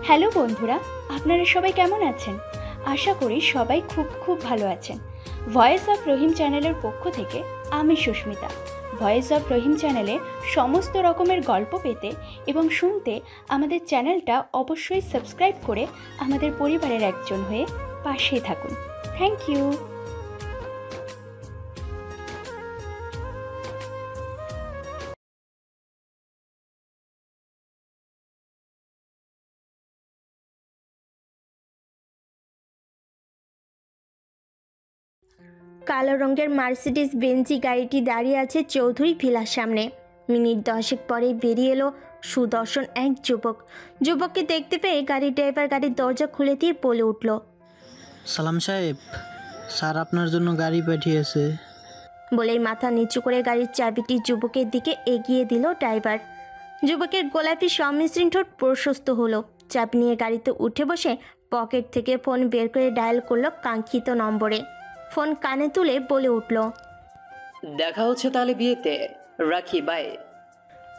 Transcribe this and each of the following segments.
Hello বন্ধুরা, আপনারা সবাই কেমন আছেন? আশা করি সবাই খুব খুব ভালো আছেন। ভয়েস অফ রহিম চ্যানেলের পক্ষ থেকে আমি সুস্মিতা। ভয়েস অফ রহিম চ্যানেলে সমস্ত রকমের গল্প পেতে এবং শুনতে আমাদের চ্যানেলটা অবশ্যই সাবস্ক্রাইব করে আমাদের পরিবারের একজন হয়ে পাশেই থাকুন। Thank you. কালো রঙের মার্সিডিজ বেঞ্জি গাড়িটি দাঁড়িয়ে আছে চৌধুরী ভিলার সামনে। মিনিট 10 পরে বেরিয়ে এলো সুদর্শন এক যুবককে দেখতে পেয়ে গাড়ির ড্রাইভার গাড়ির দরজা খুলে দিয়ে বলে উঠল, সালাম সাহেব, স্যার আপনার জন্য গাড়ি পাঠিয়েছে। বলেই মাথা নিচু করে গাড়ির চাবিটি যুবকের দিকে এগিয়ে দিল ড্রাইভার। যুবকের গোলাপি সম্মিশ্রণ ঠোঁট প্রশস্ত হলো। চাবি নিয়ে গাড়িতে উঠে বসে পকেট থেকে ফোন বের করে ডায়াল করলো কাঙ্ক্ষিত নম্বরে। ফোন কানে তুলে বলে উঠল, দেখা হচ্ছে তাহলে বিয়েতে, রাখি, বাই।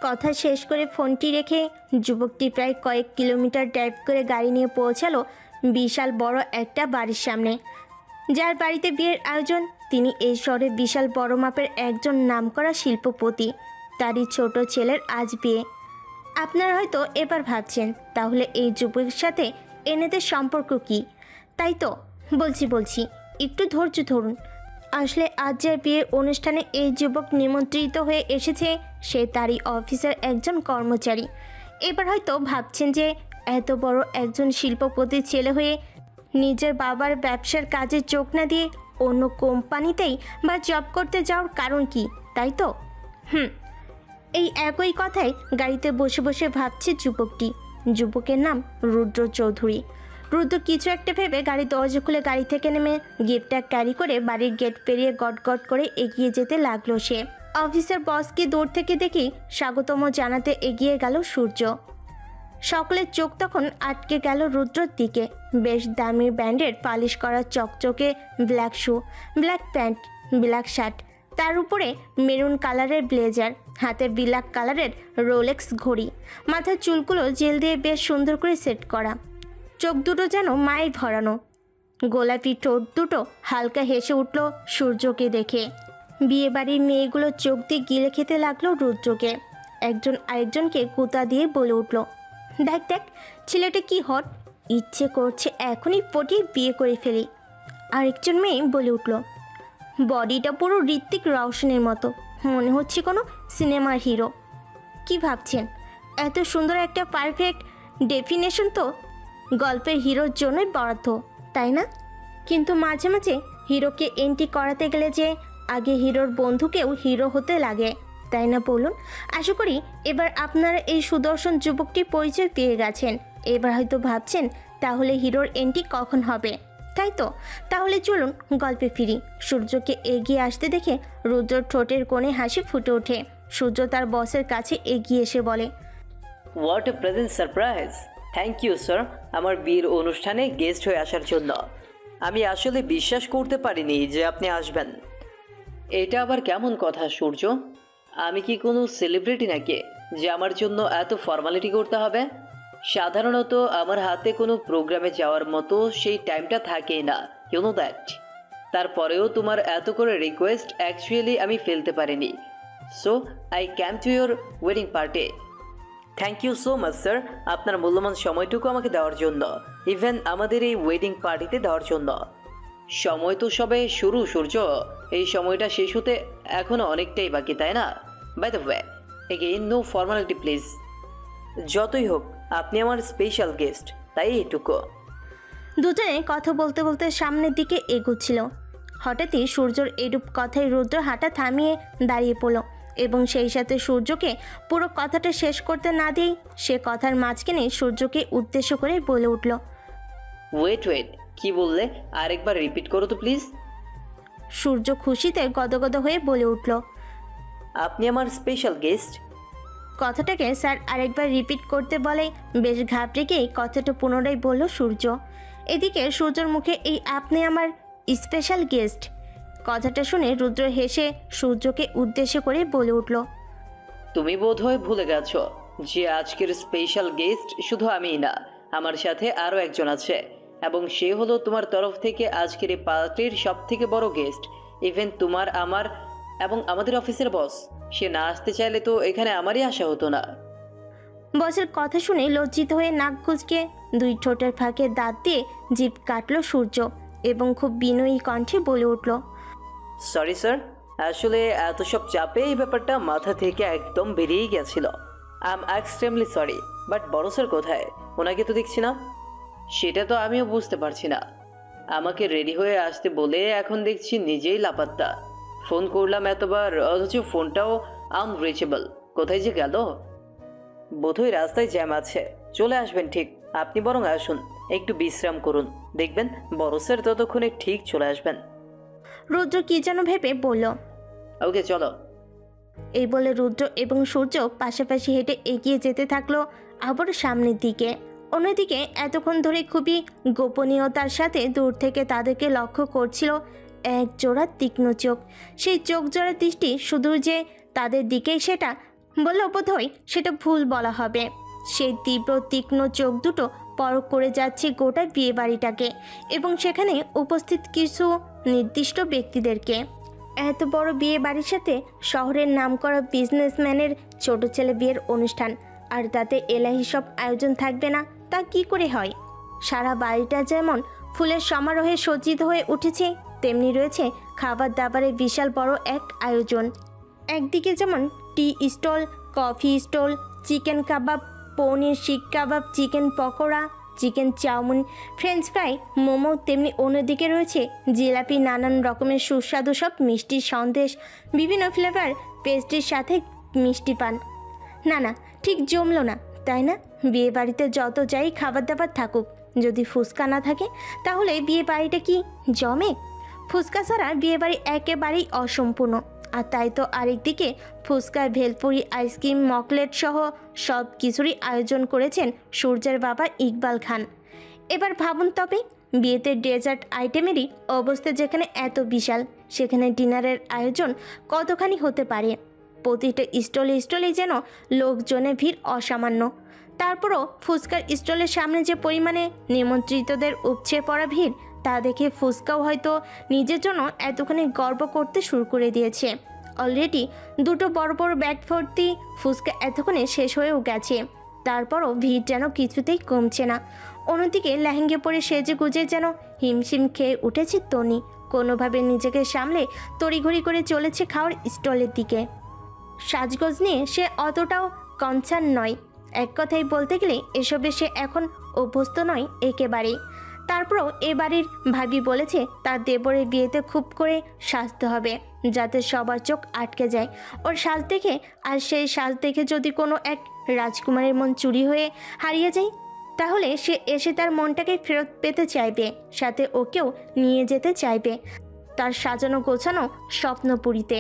কথা শেষ করে ফোনটি রেখে যুবকটি প্রায় কয়েক কিলোমিটার ড্রাইভ করে গাড়ি নিয়ে পৌঁছালো বিশাল বড় একটা বাড়ির সামনে। যার বাড়িতে বিয়ের আয়োজন তিনি এই শহরে বিশাল বড় মাপের একজন নামকরা শিল্পপতি। তারই ছোট ছেলের আজ বিয়ে। আপনারা হয়তো এবার ভাবছেন, তাহলে এই যুবকের সাথে এনেদের সম্পর্ক কি? তাই তো বলছি একটু ধৈর্য ধরুন। আসলে আজ যে বিয়ের অনুষ্ঠানে এই যুবক নিমন্ত্রিত হয়ে এসেছে সে তারই অফিসের একজন কর্মচারী। এবার হয়তো ভাবছেন যে এত বড় একজন শিল্পপতির ছেলে হয়ে নিজের বাবার ব্যবসার কাজে চোখ না দিয়ে অন্য কোম্পানিতেই বা জব করতে যাওয়ার কারণ কি, তাই তো? এই একই কথাই গাড়িতে বসে বসে ভাবছে যুবকটি। যুবকের নাম রুদ্র চৌধুরী। রুদ্র কিছু একটা ভেবে গাড়ির দরজা খুলে গাড়ি থেকে নেমে গিফটটা ক্যারি করে বাড়ির গেট পেরিয়ে গট করে এগিয়ে যেতে লাগলো সে। অফিসের বসকে দূর থেকে দেখি স্বাগতম জানাতে এগিয়ে গেল সূর্য। সকলের চোখ তখন আটকে গেল রুদ্রর দিকে। বেশ দামি ব্র্যান্ডের পালিশ করা চকচকে ব্ল্যাক শু, ব্ল্যাক প্যান্ট, ব্ল্যাক শার্ট, তার উপরে মেরুন কালারের ব্লেজার, হাতে ব্ল্যাক কালারের রোলেক্স ঘড়ি, মাথার চুলগুলো জেল দিয়ে বেশ সুন্দর করে সেট করা, চোখ দুটো যেন মায়ের ভরানো, গোলাপি ঠোঁট দুটো হালকা হেসে উঠল সূর্যকে দেখে। বিয়ে বাড়ির মেয়েগুলো চোখ দিয়ে গিলে খেতে লাগলো রুদ্রকে। একজন আরেকজনকে কুতা দিয়ে বলে উঠল, দেখ ছেলেটা কি হট, ইচ্ছে করছে এখনই পটিয়ে বিয়ে করে ফেলি। আরেকজন মেয়ে বলে উঠল, বডিটা পুরো ঋত্বিক রোশনের মতো, মনে হচ্ছে কোনো সিনেমার হিরো। কি ভাবছেন, এত সুন্দর একটা পারফেক্ট ডেফিনেশন তো গল্পের হিরোর জন্যই বরাদ্দ, তাই না? কিন্তু মাঝে মাঝে হিরোকে এন্ট্রি করাতে গেলে যে আগে হিরোর বন্ধুকেও হিরো হতে লাগে, তাই না বলুন? আশা করি এবার আপনারা এই সুদর্শন যুবকটির পরিচয় পেয়ে গেছেন। এবার হয়তো ভাবছেন তাহলে হিরোর এন্ট্রি কখন হবে, তাই তো? তাহলে চলুন গল্পে ফিরি। সূর্যকে এগিয়ে আসতে দেখে রুদ্রর ঠোঁটের কোণে হাসি ফুটে ওঠে। সূর্য তার বসের কাছে এগিয়ে এসে বলে, what a present surprise. Thank you sir, আমার বিয়ের অনুষ্ঠানে গেস্ট হয়ে আসার জন্য। আমি আসলে বিশ্বাস করতে পারিনি যে আপনি আসবেন। এটা আবার কেমন কথা সূর্য? আমি কি কোনো সেলিব্রিটি নাকি যে আমার জন্য এত ফর্মালিটি করতে হবে? সাধারণত আমার হাতে কোনো প্রোগ্রামে যাওয়ার মতো সেই টাইমটা থাকেই না, ইউ নো দ্যাট। তারপরেও তোমার এত করে রিকোয়েস্ট অ্যাকচুয়ালি আমি ফেলতে পারিনি, so I came to your wedding party. Thank you so much sir, আপনার মূল্যবান সময়টুকু আমাকে দেওয়ার জন্য, ইভেন আমাদের এই ওয়েডিং পার্টিতে দেওয়ার জন্য। সময় তো সবে শুরু সূর্য, এই সময়টা শেষ হতে এখনও অনেকটাই বাকি, তাই না? By the way, again no formality please. যতই হোক আপনি আমার স্পেশাল গেস্ট, তাই এইটুকু। দুজনে কথা বলতে বলতে সামনের দিকে এগোচ্ছিল। হঠাৎই সূর্যর এরূপ কথায় রুদ্র হাঁটা থামিয়ে দাঁড়িয়ে পড়ল এবং সেই সাথে সূর্যকে পুরো কথাটা শেষ করতে না দিয়েই সে কথার মাঝখানে সূর্যকে উদ্দেশ্য করে বলে উঠল, ওয়েট, কি বললে? আরেকবার রিপিট করো তো প্লিজ। সূর্য খুশিতে গদগদ হয়ে বলে উঠল, আপনি আমার স্পেশাল গেস্ট। কথাটাকে স্যার আরেকবার রিপিট করতে বলে বেশ ঘাবড়ে গিয়েই কথাটা পুনরায় বলল সূর্য। এদিকে সূর্যর মুখে এই আপনি আমার স্পেশাল গেস্ট কথাটা শুনে রুদ্র হেসে সূর্যকে উদ্দেশ্য করে বলে উঠল, তুমি বোধহয় ভুলে গেছো যে আজকের স্পেশাল গেস্ট শুধু আমিই না, আমার সাথে আরও একজন আছে, এবং সে হলো তোমার তরফ থেকে আজকের এই পার্টির সব থেকে বড় গেস্ট। ইভেন তোমার, আমার এবং আমাদের অফিসের বস। সে না আসতে চাইলে তো এখানে আমারই আসা হতো না। বসের কথা শুনে লজ্জিত হয়ে নাক কুঁচকে দুই ঠোঁটের ফাঁকে দাঁত দিয়ে জিভ কাটল সূর্য এবং খুব বিনয়ী কণ্ঠে বলে উঠল, সরি স্যার, আসলে এত সব চাপে এই ব্যাপারটা মাথা থেকে একদম বেরিয়েই গেছিল। I am extremely sorry, but বড় স্যার কোথায়? ওনাকে তো দেখছি না। সেটা তো আমিও বুঝতে পারছি না। আমাকে রেডি হয়ে আসতে বলে এখন দেখছি নিজেই লাপাত্তা। ফোন করলাম এতবার, অথচ ফোনটাও আনরিচেবল। কোথায় যে গেল? বোধহয় রাস্তায় জ্যাম আছে। চলে আসবেন ঠিক। আপনি বরং আসুন, একটু বিশ্রাম করুন, দেখবেন বড় স্যার ততক্ষণে ঠিক চলে আসবেন। রুদ্র কি যেন ভেবে বলল, ওকে চলো। এই বলে রুদ্র এবং সূর্য পাশাপাশি হেঁটে এগিয়ে যেতে থাকলো আবার সামনের দিকে। অন্যদিকে এতক্ষণ ধরে খুবই গোপনীয়তার সাথে দূর থেকে তাদেরকে লক্ষ্য করছিল এক জোড়া তীক্ষ্ণ চোখ। সেই চোখ জোড়া দৃষ্টি শুধু যে তাদের দিকেই সেটা বললেও বোধহয় সেটা ভুল বলা হবে। সেই তীব্র তীক্ষ্ণ চোখ দুটো পরখ করে যাচ্ছে গোটা বিয়ে বাড়িটাকে এবং সেখানে উপস্থিত কিছু নির্দিষ্ট ব্যক্তিদেরকে। এত বড় বিয়ে বাড়ির সাথে শহরের নামকরা বিজনেসম্যানের ছোট ছেলে বিয়ের অনুষ্ঠান, আর তাতে এলাহি সব আয়োজন থাকবে না তা কি করে হয়? সারা বাড়িটা যেমন ফুলের সমারোহে সজ্জিত হয়ে উঠেছে, তেমনি রয়েছে খাবার দাবারের বিশাল বড় এক আয়োজন। একদিকে যেমন tea stall, coffee stall, chicken kebab, paneer seekh kebab, chicken pakora, chicken chowmein, French fry, momo, তেমনি অন্যদিকে রয়েছে জিলাপি, নানান রকমের সুস্বাদু সব মিষ্টি সন্দেশ, বিভিন্ন ফ্লেভার পেস্ট্রির সাথে মিষ্টি পান। না না, ঠিক জমলো না, তাই না? বিয়ে বাড়িতে যত যাই খাবার দাবার থাকুক, যদি ফুচকা না থাকে তাহলে বিয়ে বাড়িটা কি জমে? ফুচকা ছাড়া বিয়ে বাড়ি একেবারেই অসম্পূর্ণ। আর তাই তো আরেকদিকে ফুচকা, ভেলপুরি, আইসক্রিম, মকলেট সহ সব কিছুরই আয়োজন করেছেন সূর্যের বাবা ইকবাল খান। এবার ভাবুন তবে, বিয়েতে ডেজার্ট আইটেমেরই অবস্থা যেখানে এত বিশাল, সেখানে ডিনারের আয়োজন কতখানি হতে পারে? প্রতিটা স্টলে স্টলেই যেন লোকজনের ভিড় অসামান্য। তারপরও ফুচকার স্টলের সামনে যে পরিমাণে নিমন্ত্রিতদের উপচে পড়া ভিড়, তা দেখে ফুচকাও হয়তো নিজের জন্য এতখানি গর্ব করতে শুরু করে দিয়েছে। অলরেডি দুটো বড় বড় ব্যাগ ভর্তি ফুচকা এতক্ষণে শেষ হয়েও গেছে, তারপরও ভিড় যেন কিছুতেই কমছে না। অন্যদিকে লেহেঙ্গে পরে সেজে গুজে যেন হিমশিম খেয়ে উঠেছে তনি। কোনোভাবে নিজেকে সামলে তড়িঘড়ি করে চলেছে খাওয়ার স্টলের দিকে। সাজগোজ নিয়ে সে অতটাও কনসার্ন নয়। এক কথাই বলতে গেলে এসবে সে এখন অভ্যস্ত নয় একেবারেই। তারপরও এ বাড়ির ভাবি বলেছে তার দেবরের বিয়েতে খুব করে সাজতে হবে, যাতে সবার চোখ আটকে যায় ওর সাজ দেখে। আর সেই সাজ দেখে যদি কোনো এক রাজকুমারের মন চুরি হয়ে হারিয়ে যায়, তাহলে সে এসে তার মনটাকে ফেরত পেতে চাইবে, সাথে ওকেও নিয়ে যেতে চাইবে তার সাজানো গোছানো স্বপ্নপুরীতে।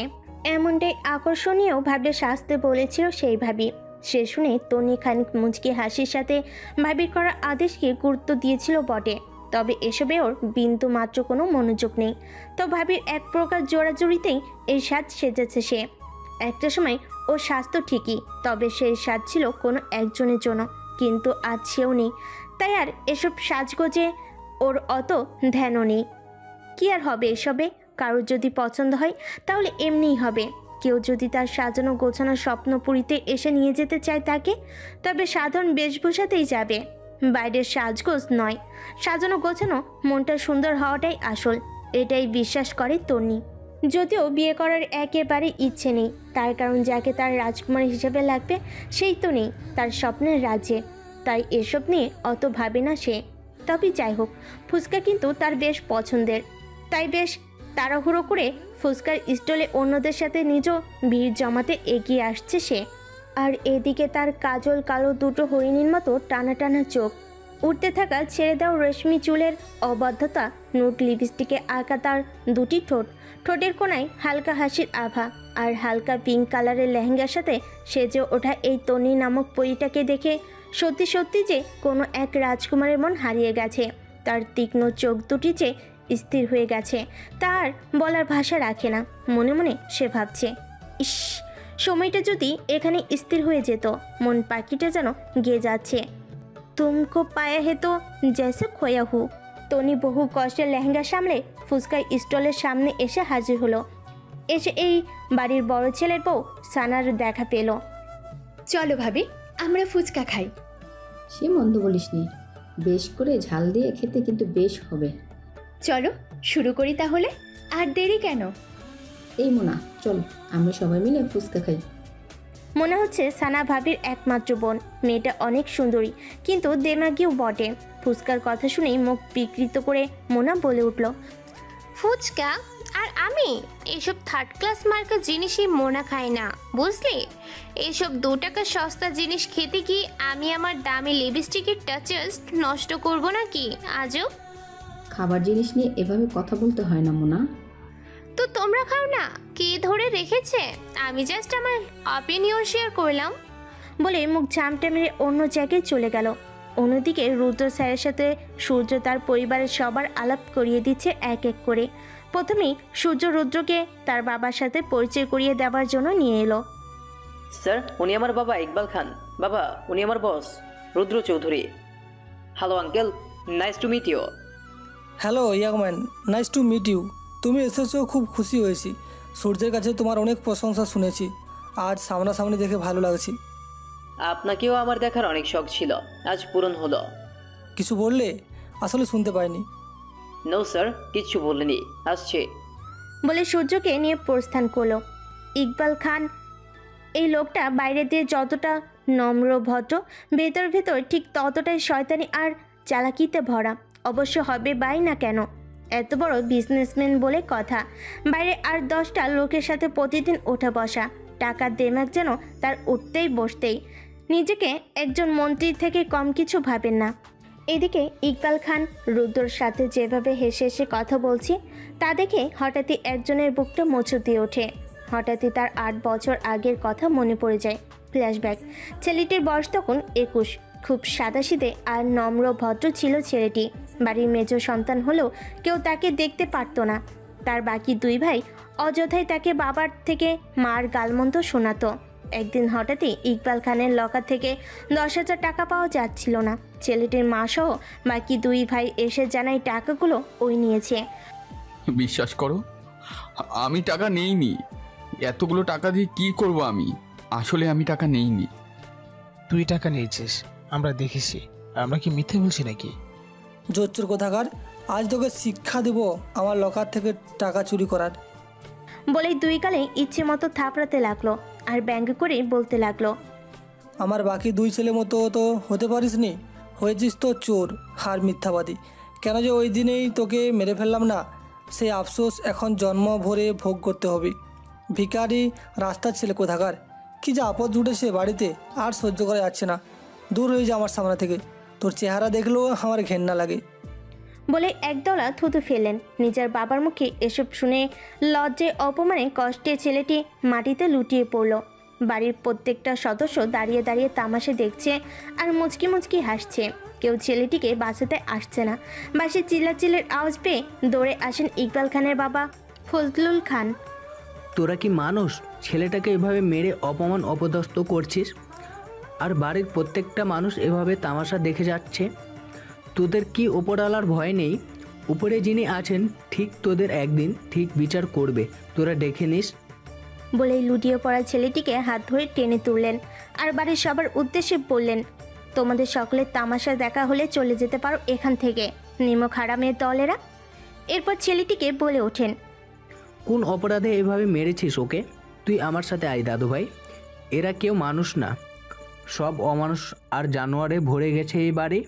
এমনটাই আকর্ষণীয় ভাবে সাজতে বলেছিল সেই ভাবি। সে শুনে তনি খানিক মুচকি হাসির সাথে ভাবির করা আদেশকে গুরুত্ব দিয়েছিল বটে, তবে এসবে ওর বিন্দু মাত্র কোনো মনোযোগ নেই। তো ভাবির এক প্রকার জোড়াজুড়িতেই এই সাজ সেজেছে সে। একটা সময় ও সাজতো ঠিকই, তবে সেই সাজ ছিল কোনো একজনের জন্য, কিন্তু আজ সেও নেই। তাই আর এসব সাজগোজে ওর অত ধ্যানও নেই। কি আর হবে এসবে? কারোর যদি পছন্দ হয় তাহলে এমনিই হবে। কেউ যদি তার সাজানো গোছানো স্বপ্নপুরীতে এসে নিয়ে যেতে চায় তাকে, তবে সাধারণ বেশভূষাতেই যাবে, বাইরের সাজগোজ নয়। সাজানো গোছানো মনটা সুন্দর হওয়াটাই আসল, এটাই বিশ্বাস করে তন্নি। যদিও বিয়ে করার একেবারে ইচ্ছে নেই, তার কারণ যাকে তার রাজকুমারী হিসেবে লাগবে সেই তো নেই তার স্বপ্নের রাজ্যে, তাই এসব নিয়ে অত ভাবে না সে। তবে যাই হোক, ফুচকা কিন্তু তার বেশ পছন্দের, তাই বেশ তাড়াহুড়ো করে ফুচকার স্টলে অন্যদের সাথে নিজেও ভিড় জমাতে এগিয়ে আসছে সে। আর এদিকে তার কাজল কালো দুটো হরিণীর মতো টানা টানা চোখ, উঠতে থাকা ছেড়ে দেওয়া রেশমি চুলের অবাধ্যতা, নুট লিপস্টিকে আঁকা তার দুটি ঠোঁট, ঠোঁটের কোনায় হালকা হাসির আভা, আর হালকা পিঙ্ক কালারের লেহেঙ্গার সাথে সেজে ওঠা এই তনি নামক পরীটাকে দেখে সত্যি সত্যি যে কোনো এক রাজকুমারের মন হারিয়ে গেছে। তার তীক্ষ্ণ চোখ দুটি যে স্থির হয়ে গেছে তার বলার ভাষা রাখে না। মনে মনে সে ভাবছে, ইস, সময়টা যদি এখানে স্থির হয়ে যেত। মন পাখিটা যেন গেয়ে যাচ্ছে। तुमको पाया है तो जैसे खोया हूँ। টনি বহু কষ্টে লেহেঙ্গা সামলে ফুচকার স্টলের সামনে এসে হাজির হলো। এসে এই বাড়ির বড় ছেলের বউ সানার দেখা পেল। চলো ভাবি, আমরা ফুচকা খাই। সে মন্দ বলিসনি, বেশ করে ঝাল দিয়ে খেতে কিন্তু বেশ হবে। চলো শুরু করি তাহলে, আর দেরি কেন? এই মোনা, চল আমরা সবাই মিলে ফুচকা খাই। মনে হচ্ছে সানা ভাবির একমাত্র বোন। মেয়েটা অনেক সুন্দরী, কিন্তু দেমাগিও বটে। ফুচকার কথা শুনেই মুখ বিকৃত করে মোনা বলে উঠল, ফুচকা আর আমি এইসব থার্ড ক্লাস মার্কা জিনিসই মোনা খাই না, বুঝলি? এইসব 2 টাকা সস্তা জিনিস খেতে কি আমি আমার দামি লিপস্টিকের টাচেস নষ্ট করব নাকি আজও? খাবার জিনিস নিয়ে এভাবে কথা বলতে হয় না মোনা। তো তোমরা খাও না, কে ধরে রেখেছে? আমি জাস্ট আমার অপিনিয়ন শেয়ার করলাম। বলে মুখ ঝামটা মেরে অন্য জায়গায় চলে গেল। অন্যদিকে রুদ্র স্যারের সাথে সূর্য তার পরিবারের সবার আলাপ করিয়ে দিচ্ছে এক এক করে। প্রথমেই সূর্য রুদ্রকে তার বাবার সাথে পরিচয় করিয়ে দেওয়ার জন্য নিয়ে এলো। স্যার, উনি আমার বাবা ইকবাল খান। বাবা, উনি আমার boss Rudra Chowdhury. Hello uncle, nice to meet you. Hello ইয়াংম্যান, নাইস টু মিট ইউ। তুমি এসেছো, খুব খুশি হয়েছি। সূর্যের কাছে তোমার অনেক প্রশংসা শুনেছি, আজ সামনাসামনি দেখে ভালো লাগছে। আপনাকেও আমার দেখার অনেক শখ ছিল, আজ পূরণ হলো। কিছু বললে? আসলে শুনতে পাইনি। নো স্যার, কিচ্ছু বলিনি, আসছে। বলে সূর্যকে নিয়ে প্রস্থান করলো। ইকবাল খান এই লোকটা বাইরে দিয়ে যতটা নম্র ভদ্র, ভেতর ভেতর ঠিক ততটাই শয়তানি আর চালাকিতে ভরা। অবশ্য হবে বাই না কেন, এত বড় বিজনেসম্যান বলে কথা। বাইরে আর 10টা লোকের সাথে প্রতিদিন ওঠা বসা, টাকার দেমাগ যেন তার উঠতেই বসতেই। নিজেকে একজন মন্ত্রী থেকে কম কিছু ভাবেন না। এদিকে ইকবাল খান রুদ্রর সাথে যেভাবে হেসে হেসে কথা বলছে তা দেখে হঠাৎই একজনের বুকটা মোচড় দিয়ে ওঠে। হঠাৎই তার 8 বছর আগের কথা মনে পড়ে যায়। ফ্ল্যাশব্যাক। ছেলেটির বয়স তখন 21। খুব সাদাসিধে আর নম্র ভদ্র ছিল ছেলেটি। বাড়ির মেজ সন্তান হলেও কেউ তাকে দেখতে পারতো না। তার বাকি 2 ভাই অযথাই তাকে বাবার থেকে মার গালমন্দ শোনাতো। একদিন হঠাৎই ইকবাল খানের লকার থেকে 10,000 টাকা পাওয়া যাচ্ছিল না। ছেলেটির মা সহ বাকি 2 ভাই এসে জানায় টাকাগুলো ওই নিয়েছে। বিশ্বাস করো, আমি টাকা নেইনি। এতগুলো টাকা দিয়ে কি করব আমি? আসলে আমি টাকা নেইনি। তুই টাকা নিয়েছিস, আমরা দেখেছি। আমরা কি মিথ্যে বলছি নাকি? জোচ্চোর কোথাকার, আজ তোকে শিক্ষা দেব আমার লকার থেকে টাকা চুরি করার। বলেই 2 গালে ইচ্ছে মতো থাপড়াতে লাগলো আর ব্যঙ্গ করে বলতে লাগলো, আমার বাকি 2 ছেলে মতো তো হতে পারিস নি, হয়েছিস তো চোর আর মিথ্যাবাদী। কেন যে ওই দিনেই তোকে মেরে ফেললাম না, সেই আফসোস এখন জন্ম ভরে ভোগ করতে হবে। ভিখারি রাস্তার ছেলে কোথাকার, কি যে আপদ জুটেছে বাড়িতে, আর সহ্য করা যাচ্ছে না। দূর হয়ে যা আমার সামনে থেকে, তোর চেহারা দেখলেও আমার ঘেন্না লাগে। বলে একদলা থুতু ফেলেন। নিজের বাবার মুখে এসব শুনে লজ্জায় অপমানে কষ্টে ছেলেটি মাটিতে লুটিয়ে পড়ল। বাড়ির প্রত্যেকটা সদস্য দাঁড়িয়ে দাঁড়িয়ে তামাশা দেখছে আর মুচকি মুচকি হাসছে। কেউ ছেলেটিকে বাঁচাতে আসছে না। বাসে চিল্লাচিল্লির আওয়াজ পেয়ে দৌড়ে আসেন ইকবাল খানের বাবা ফজলুল খান। তোরা কি মানুষ? ছেলেটাকে এভাবে মেরে অপমান অপদস্থ করছিস, আর বাড়ির প্রত্যেকটা মানুষ এভাবে তামাশা দেখে যাচ্ছে। তোদের কি ওপরওয়ালার ভয় নেই? উপরে যিনি আছেন ঠিক তোদের একদিন ঠিক বিচার করবে, তোরা দেখে নিস। বলেই লুটিয়ে পড়া ছেলেটিকে হাত ধরে টেনে তুললেন আর বাড়ির সবার উদ্দেশ্যে বললেন, তোমাদের সকলের তামাশা দেখা হলে চলে যেতে পারো এখান থেকে, নিমক হারামের দলেরা। এরপর ছেলেটিকে বলে ওঠেন, কোন অপরাধে এভাবে মেরেছিস ওকে? তুই আমার সাথে আয় দাদু ভাই। এরা কেউ মানুষ না, সব অমানুষ আর জানোয়ারে ভরে গেছে এই বাড়ি।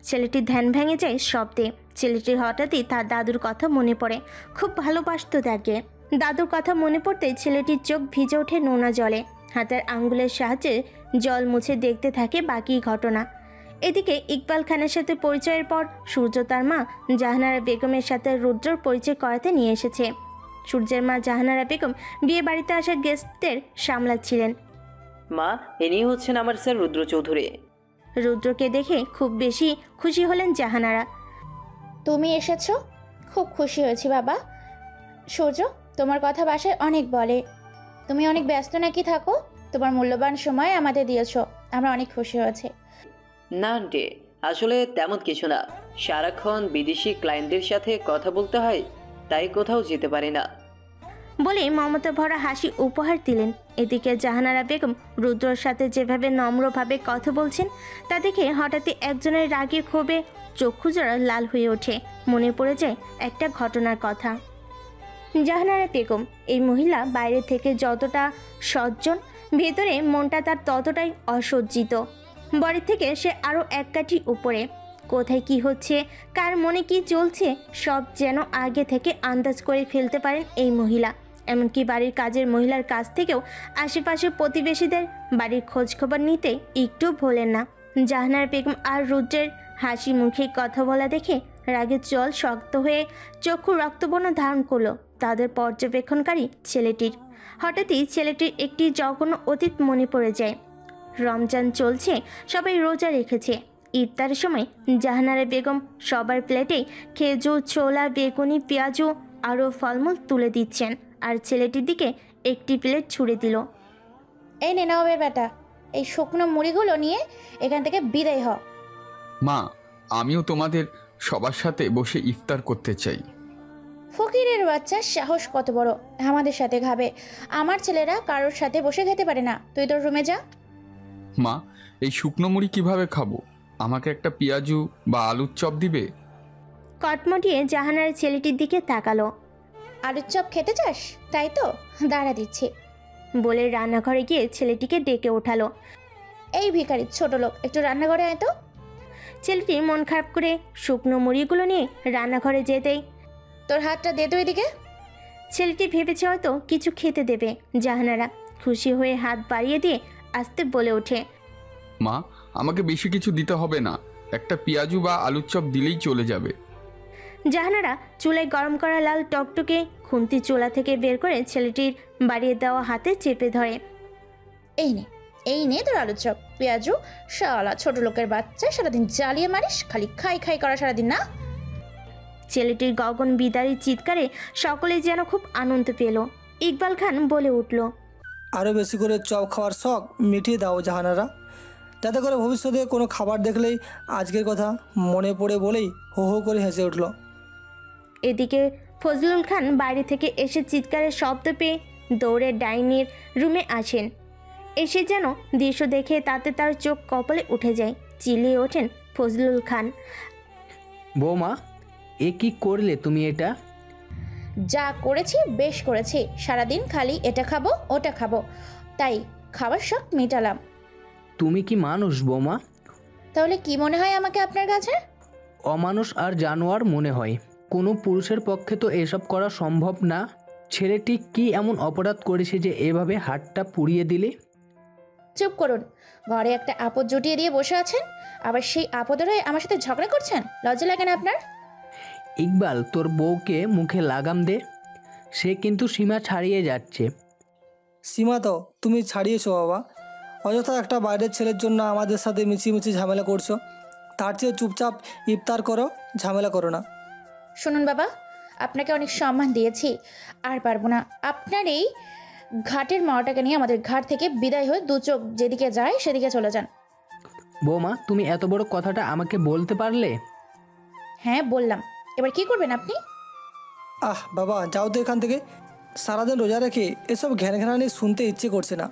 ছেলেটির ধ্যান ভেঙে যায় শব্দে। ছেলেটির হঠাৎই তার দাদুর কথা মনে পড়ে। খুব ভালোবাসতো তাকে। দাদুর কথা মনে পড়তেই ছেলেটির চোখ ভিজে ওঠে নোনা জলে। হাতের আঙ্গুলের সাহায্যে জল মুছে দেখতে থাকে বাকি ঘটনা। এদিকে ইকবাল খানের সাথে পরিচয়ের পর সূর্য তার মা জাহানারা বেগমের সাথে রুদ্রর পরিচয় করাতে নিয়ে এসেছে। সূর্যের মা জাহানারা বেগম বিয়ে বাড়িতে আসা গেস্টদের সামলাচ্ছিলেন। মা, ইনি হচ্ছেন আমার স্যার রুদ্র চৌধুরী। রুদ্রকে দেখে খুব বেশি খুশি হলেন জাহানারা। তুমি এসেছো, খুব খুশি হয়েছি বাবা। সূর্য, তোমার কথা বাসায় অনেক বলে। তুমি অনেক ব্যস্ত নাকি থাকো, তোমার মূল্যবান সময় আমাদের দিয়েছো, আমরা অনেক খুশি হয়েছি। না আন্টি, আসলে তেমন কিছু না। সারাক্ষণ বিদেশি ক্লায়েন্টদের সাথে কথা বলতে হয়, তাই কোথাও যেতে পারি না। বলে মমতা ভরা হাসি উপহার দিলেন। এদিকে জাহানারা বেগম রুদ্রর সাথে যেভাবে নম্রভাবে কথা বলছেন তা দেখে হঠাৎই একজনের রাগে ক্ষোভে চক্ষু জোড়া লাল হয়ে ওঠে। মনে পড়ে যায় একটা ঘটনার কথা। জাহানারা বেগম এই মহিলা বাইরে থেকে যতটা সজ্জন, ভেতরে মনটা তার ততটাই অসজ্জিত। বাড়ি থেকে সে আরও এক কাঠি উপরে। কোথায় কি হচ্ছে, কার মনে কি চলছে, সব যেন আগে থেকে আন্দাজ করে ফেলতে পারেন এই মহিলা। এমনকি বাড়ির কাজের মহিলার কাছ থেকেও আশেপাশের প্রতিবেশীদের বাড়ির খোঁজখবর নিতে একটু ভোলেন না। জাহানারা বেগম আর রুদ্রের হাসি মুখে কথা বলা দেখে রাগের জল শক্ত হয়ে চক্ষু রক্তবর্ণ ধারণ করলো তাদের পর্যবেক্ষণকারী ছেলেটির। হঠাৎই ছেলেটির একটি জঘন্য অতীত মনে পড়ে যায়। রমজান চলছে, সবাই রোজা রেখেছে। ইফতারের সময় জাহানারা বেগম সবার প্লেটে খেজুর, ছোলা, বেগুনি, পেঁয়াজু আরও ফলমূল তুলে দিচ্ছেন, আর ছেলেটির দিকে একটি প্লেট ছুঁড়ে দিল। এই নে নাও বেটা, এই শুকনো মুড়িগুলো নিয়ে এখান থেকে বিদায় হ। মা, আমিও তোমাদের সবার সাথে বসে ইফতার করতে চাই। ফকিরের বাচ্চার সাহস কত বড়, আমাদের সাথে খাবে? আমার ছেলেরা কারোর সাথে বসে খেতে পারে না। তুই তোর রুমে যা। মা, এই শুকনো মুড়ি কিভাবে খাবো? আমাকে একটা পেঁয়াজু বা আলুর চপ দিবে? কটমটিয়ে জাহানারা ছেলেটির দিকে তাকালো। আলুর চপ খেতে চাস? তাই তো, দাঁড়া দিচ্ছি। বলে রান্নাঘরে গিয়ে ছেলেটিকে ডেকে ওঠালো। এই ভিখারি ছোট লোক, একটু রান্নাঘরে আয় তো। ছেলেটি মন খারাপ করে শুকনো মুড়িগুলো নিয়ে রান্নাঘরে যেতেই, তোর হাতটা দে তো এদিকে। ছেলেটি ভেবেছে হয়তো কিছু খেতে দেবে। জাহানারা খুশি হয়ে হাত বাড়িয়ে দিয়ে আস্তে বলে ওঠে, মা, আমাকে বেশি কিছু দিতে হবে না, একটা পেঁয়াজু বা আলুর চপ দিলেই চলে যাবে। জাহানারা চুলায় গরম করা লাল টকটকে খুন্তি চুলা থেকে বের করে ছেলেটির বাড়িয়ে দেওয়া হাতে চেপে ধরে। এই নে তোর আলুর চপ, পেঁয়াজু। শালা ছোট লোকের বাচ্চা, সারাদিন জ্বালিয়ে মারিস, খালি খাই খাই করা সারাদিন না। ছেলেটির গগন বিদারী চিৎকারে সকলে যেন খুব আনন্দ পেল। ইকবাল খান বলে উঠল, আরও বেশি করে চপ খাওয়ার শখ মিটিয়ে দাও জাহানারা, যাতে করে ভবিষ্যতে কোনো খাবার দেখলেই আজকের কথা মনে পড়ে বলেই হো হো করে হেসে উঠল। এদিকে ফজলুল খান বাইরে থেকে এসে চিৎকারের শব্দ পেয়ে দৌড়ে ডাইনির রুমে আসেন। এসে যেন দৃশ্য দেখে তাতে তার চোখ কপালে উঠে যায়। চিল্লিয়ে ওঠেন ফজলুল খান, বৌমা, এ কি করলে তুমি? এটা যা করেছি বেশ করেছি, সারাদিন খালি এটা খাবো ওটা খাবো, তাই খাবার শখ মেটালাম। তুমি কি মানুষ বৌমা? তাহলে কি মনে হয় আমাকে আপনার কাছে? অমানুষ আর জানোয়ার মনে হয়। কোনো পুরুষের পক্ষে তো এসব করা সম্ভব না। ছেলেটি কি এমন অপরাধ করেছে যে এভাবে হাতটা পুড়িয়ে দিলে? চুপ করুন, ঘরে একটা আপদ জুটিয়ে দিয়ে বসে আছেন, আবার সেই আপদের হয়ে আমার সাথে ঝগড়া করছেন। লজ্জা লাগে না আপনার? ইকবাল, তোর বউকে মুখে লাগাম দে, সে কিন্তু সীমা ছাড়িয়ে যাচ্ছে। সীমা তো তুমি ছাড়িয়েছো বাবা, অযথা একটা বাইরের ছেলের জন্য আমাদের সাথে মিছিমিছি ঝামেলা করছো। তার চেয়ে চুপচাপ ইফতার করো, ঝামেলা করো না। শুনুন বাবা, আপনাকে অনেক সম্মান দিয়েছি, আর পারবো না। আপনার এই ঘাটের মাওয়াটাকে নিয়ে আমাদের ঘাট থেকে বিদায় হয়ে দু চোখ যেদিকে যায় সেদিকে চলে যান। বৌমা, তুমি এত বড় কথাটা আমাকে বলতে পারলে? হ্যাঁ বললাম, এবার কি করবেন আপনি? বাবা যাও তো এখান থেকে, সারাদিন রোজা রেখে এসব ঘ্যানঘ্যানানি শুনতে ইচ্ছে করছে না।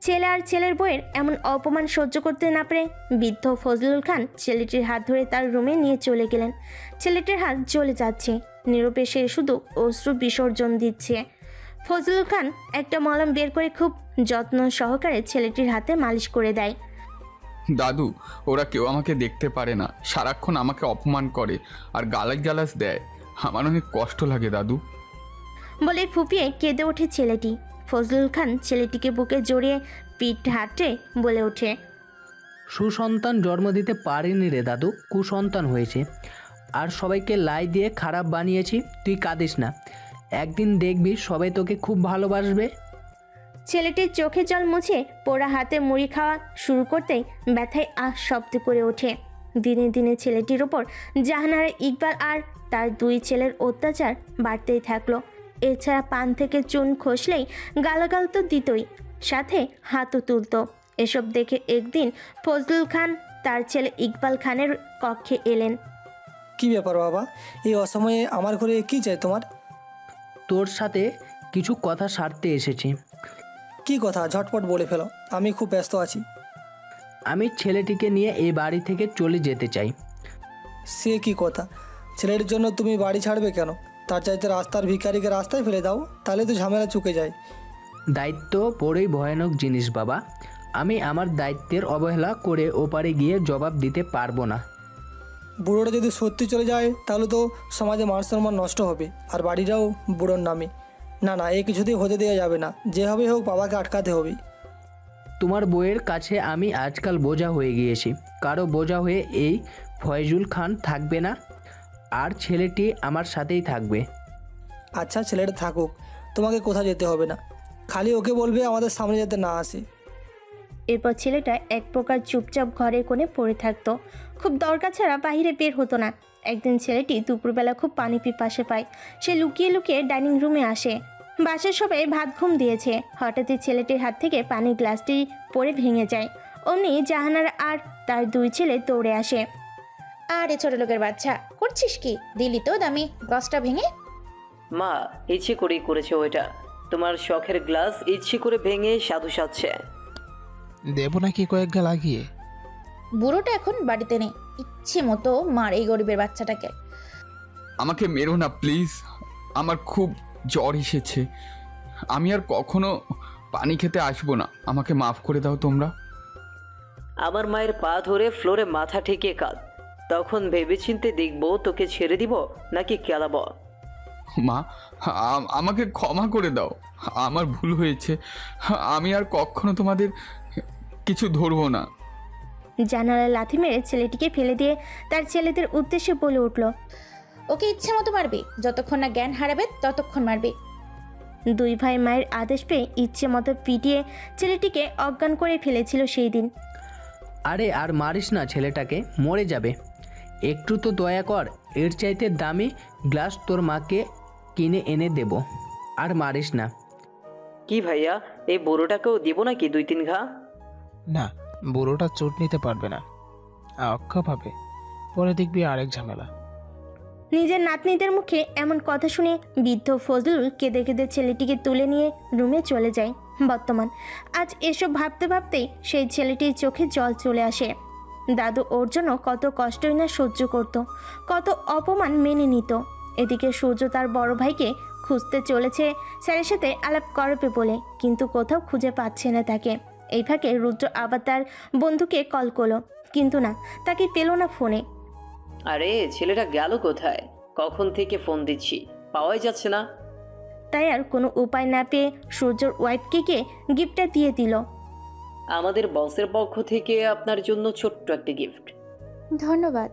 ছেলে আর ছেলের বউয়ের এমন অপমান সহ্য করতে না পেরে বৃদ্ধ ফজলুল খান ছেলেটির হাত ধরে তার রুমে নিয়ে চলে গেলেন। ছেলেটির হাত জ্বলে যাচ্ছে, নীরবে সে শুধু অশ্রু বিসর্জন দিচ্ছে। ফজলুল খান একটা মলম বের করে খুব যত্ন সহকারে ছেলেটির হাতে মালিশ করে দেয়। দাদু, ওরা কেউ আমাকে দেখতে পারে না, সারাক্ষণ আমাকে অপমান করে আর গালাস দেয়। আমার অনেক কষ্ট লাগে দাদু। বলে ফুপিয়ে কেঁদে ওঠে ছেলেটি। ফজলুল খান ছেলেটিকে বুকে জড়িয়ে পিঠ হাঁটে বলে ওঠে, সুসন্তান জন্ম দিতে পারিনি রে দাদু, কুসন্তান হয়েছে। আর সবাইকে লাই দিয়ে খারাপ বানিয়েছি। তুই কাঁদিস না, একদিন দেখবি সবাই তোকে খুব ভালোবাসবে। ছেলেটির চোখে জল মুছে পোড়া হাতে মুড়ি খাওয়া শুরু করতেই ব্যথায় শব্দ করে ওঠে। দিনে দিনে ছেলেটির ওপর জাহানারা, ইকবাল আর তার দুই ছেলের অত্যাচার বাড়তেই থাকলো। এছাড়া পান থেকে চুন খসলেই গালাগাল তো দিতই, সাথে হাতও তুলত। এসব দেখে একদিন ফজলুল খান তার ছেলে ইকবাল খানের কক্ষে এলেন। কি ব্যাপার বাবা, এই অসময়ে আমার ঘরে কি চাই তোমার? তোর সাথে কিছু কথা সারতে এসেছি। কি কথা, ঝটপট বলে ফেলো, আমি খুব ব্যস্ত আছি। আমি ছেলেটিকে নিয়ে এই বাড়ি থেকে চলে যেতে চাই। সে কি কথা, ছেলের জন্য তুমি বাড়ি ছাড়বে কেন? তার চাইতে রাস্তার ভিখারিকে রাস্তায় ফেলে দাও, তাহলে তো ঝামেলা চুকে যায়। দায়িত্ব বড়ই ভয়ানক জিনিস বাবা। আমি আমার দায়িত্বের অবহেলা করে ওপারে গিয়ে জবাব দিতে পারবো না। বুড়োটা যদি সত্যি চলে যায় তাহলে তো সমাজে মান সম্মান নষ্ট হবে, আর বাড়িটাও বুড়োর নামে। না না, এই কিছুতেই হতে দেওয়া যাবে না, যেভাবে হোক বাবাকে আটকাতে হবে। তোমার বউয়ের কাছে আমি আজকাল বোঝা হয়ে গিয়েছি। কারো বোঝা হয়ে এই ফয়জুল খান থাকবে না, আর ছেলেটি আমার সাথেই থাকবে। আচ্ছা, ছেলেটা থাকুক, তোমাকে কোথাও যেতে হবে না, খালি ওকে বলবে আমাদের সামনে যাতে না আসে। এরপর ছেলেটা এক প্রকার চুপচাপ ঘরে কোণে পড়ে থাকতো, খুব দরকার ছাড়া বাইরে বের হতো না। একদিন ছেলেটি দুপুরবেলা খুব পানি পিপাসে পায়। সে লুকিয়ে লুকিয়ে ডাইনিং রুমে আসে। বাসার সবাই ভাত ঘুম দিয়েছে। হঠাৎই ছেলেটির হাত থেকে পানির গ্লাসটি পড়ে ভেঙে যায়। অমনি জাহানার আর তার দুই ছেলে দৌড়ে আসে। আরে ছোট লোকের বাচ্চা, করছিস কি? দিলি তো দামি গ্লাসটা ভেঙে। মা ইচ্ছে করেই করেছে ওইটা। তোমার শখের গ্লাস ইচ্ছে করে ভেঙে সাধু সাজছে। দেবো নাকি কয়েক গা লাগিয়ে? বুড়োটা এখন বাড়িতে নেই, ইচ্ছে মতো মার এই গরিবের বাচ্চাটাকে। আমাকে মেরো না প্লিজ, আমার খুব জ্বর এসেছে, আমি আর কখনো পানি খেতে আসবো না, আমাকে মাফ করে দাও তোমরা। আমার মায়ের পা ধরে ফ্লোরে মাথা ঠেকিয়ে কাঁদ, তখন ভেবেচিন্তে দেখবো তোকে ছেড়ে দিব নাকি কেলাবো। মা, আমাকে ক্ষমা করে দাও, আমার ভুল হয়েছে, আমি আর কখনো তোমাদের কিছু ধরবো না। জানালা লাথি মেরে ছেলেটিকে ফেলে দিয়ে তার ছেলেদের উদ্দেশ্যে বলে উঠল, ওকে ইচ্ছে মতো মারবি, যতক্ষণ না জ্ঞান হারাবে ততক্ষণ মারবি। দুই ভাই মায়ের আদেশ পেয়ে ইচ্ছে মতো পিটিয়ে ছেলেটিকে অজ্ঞান করে ফেলেছিল সেই দিন। আরে আর মারিস না, ছেলেটাকে মরে যাবে, একটু তো দয়া কর। এর চাইতে দামি গ্লাস তোর মাকে কিনে এনে দেব, আর মারিস না। কি ভাইয়া, এই বুড়োটাকেও দিব নাকি 2-3 ঘা? না, বুড়োটা চোট নিতে পারবে না, অক্ষা পাবে, পরে দেখবি আরেক ঝামেলা। নিজের নাতনিদের মুখে এমন কথা শুনে বৃদ্ধ ফজলুল কেঁদে কেঁদে ছেলেটিকে তুলে নিয়ে রুমে চলে যায়। বর্তমান আজ এসব ভাবতে ভাবতেই সেই ছেলেটির চোখে জল চলে আসে। দাদু ওর জন্য কত কষ্টই না সহ্য করত, কত অপমান মেনে নিত। এদিকে সূর্য তার বড় ভাইকে খুঁজতে চলেছে স্যারের সাথে আলাপ করবে বলে, কিন্তু কোথাও খুঁজে পাচ্ছে না তাকে। এই ফাঁকে রুদ্র আবার তার বন্ধুকে কল করলো, কিন্তু না, তাকে পেল না ফোনে। আরে ছেলেটা গেল কোথায়? কখন থেকে ফোন দিচ্ছি, পাওয়াই যাচ্ছে না। তাই আর কোনো উপায় না পেয়ে সূর্যর ওয়াইফকে গিয়ে গিফটটা দিয়ে দিল। আমাদের বসের পক্ষ থেকে আপনার জন্য ছোট্ট একটা গিফট। ধন্যবাদ।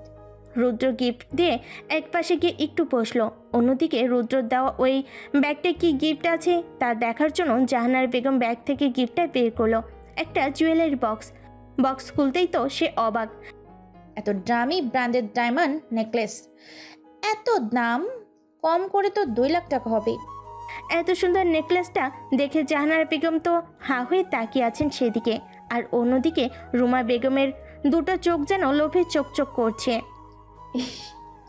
রুদ্র গিফট দিয়ে এক পাশে গিয়ে একটু বসলো। অন্যদিকে রুদ্র দেওয়া ওই ব্যাগটা কি গিফট আছে তা দেখার জন্য জাহানার বেগম ব্যাগ থেকে গিফটটা বের করলো, একটা জুয়েলারি বক্স। বক্স খুলতেই তো সে অবাক। এত দামি ব্র্যান্ডেড ডায়মন্ড নেকলেস, এত দাম? কম করে তো 2 লাখ টাকা হবে। এত সুন্দর নেকলেসটা দেখে জাহানারা বেগম তো হা হয়ে তাকিয়ে আছেন সেদিকে, আর অন্যদিকে রুমা বেগমের দুটো চোখ যেন লোভে চকচক করছে। ইস,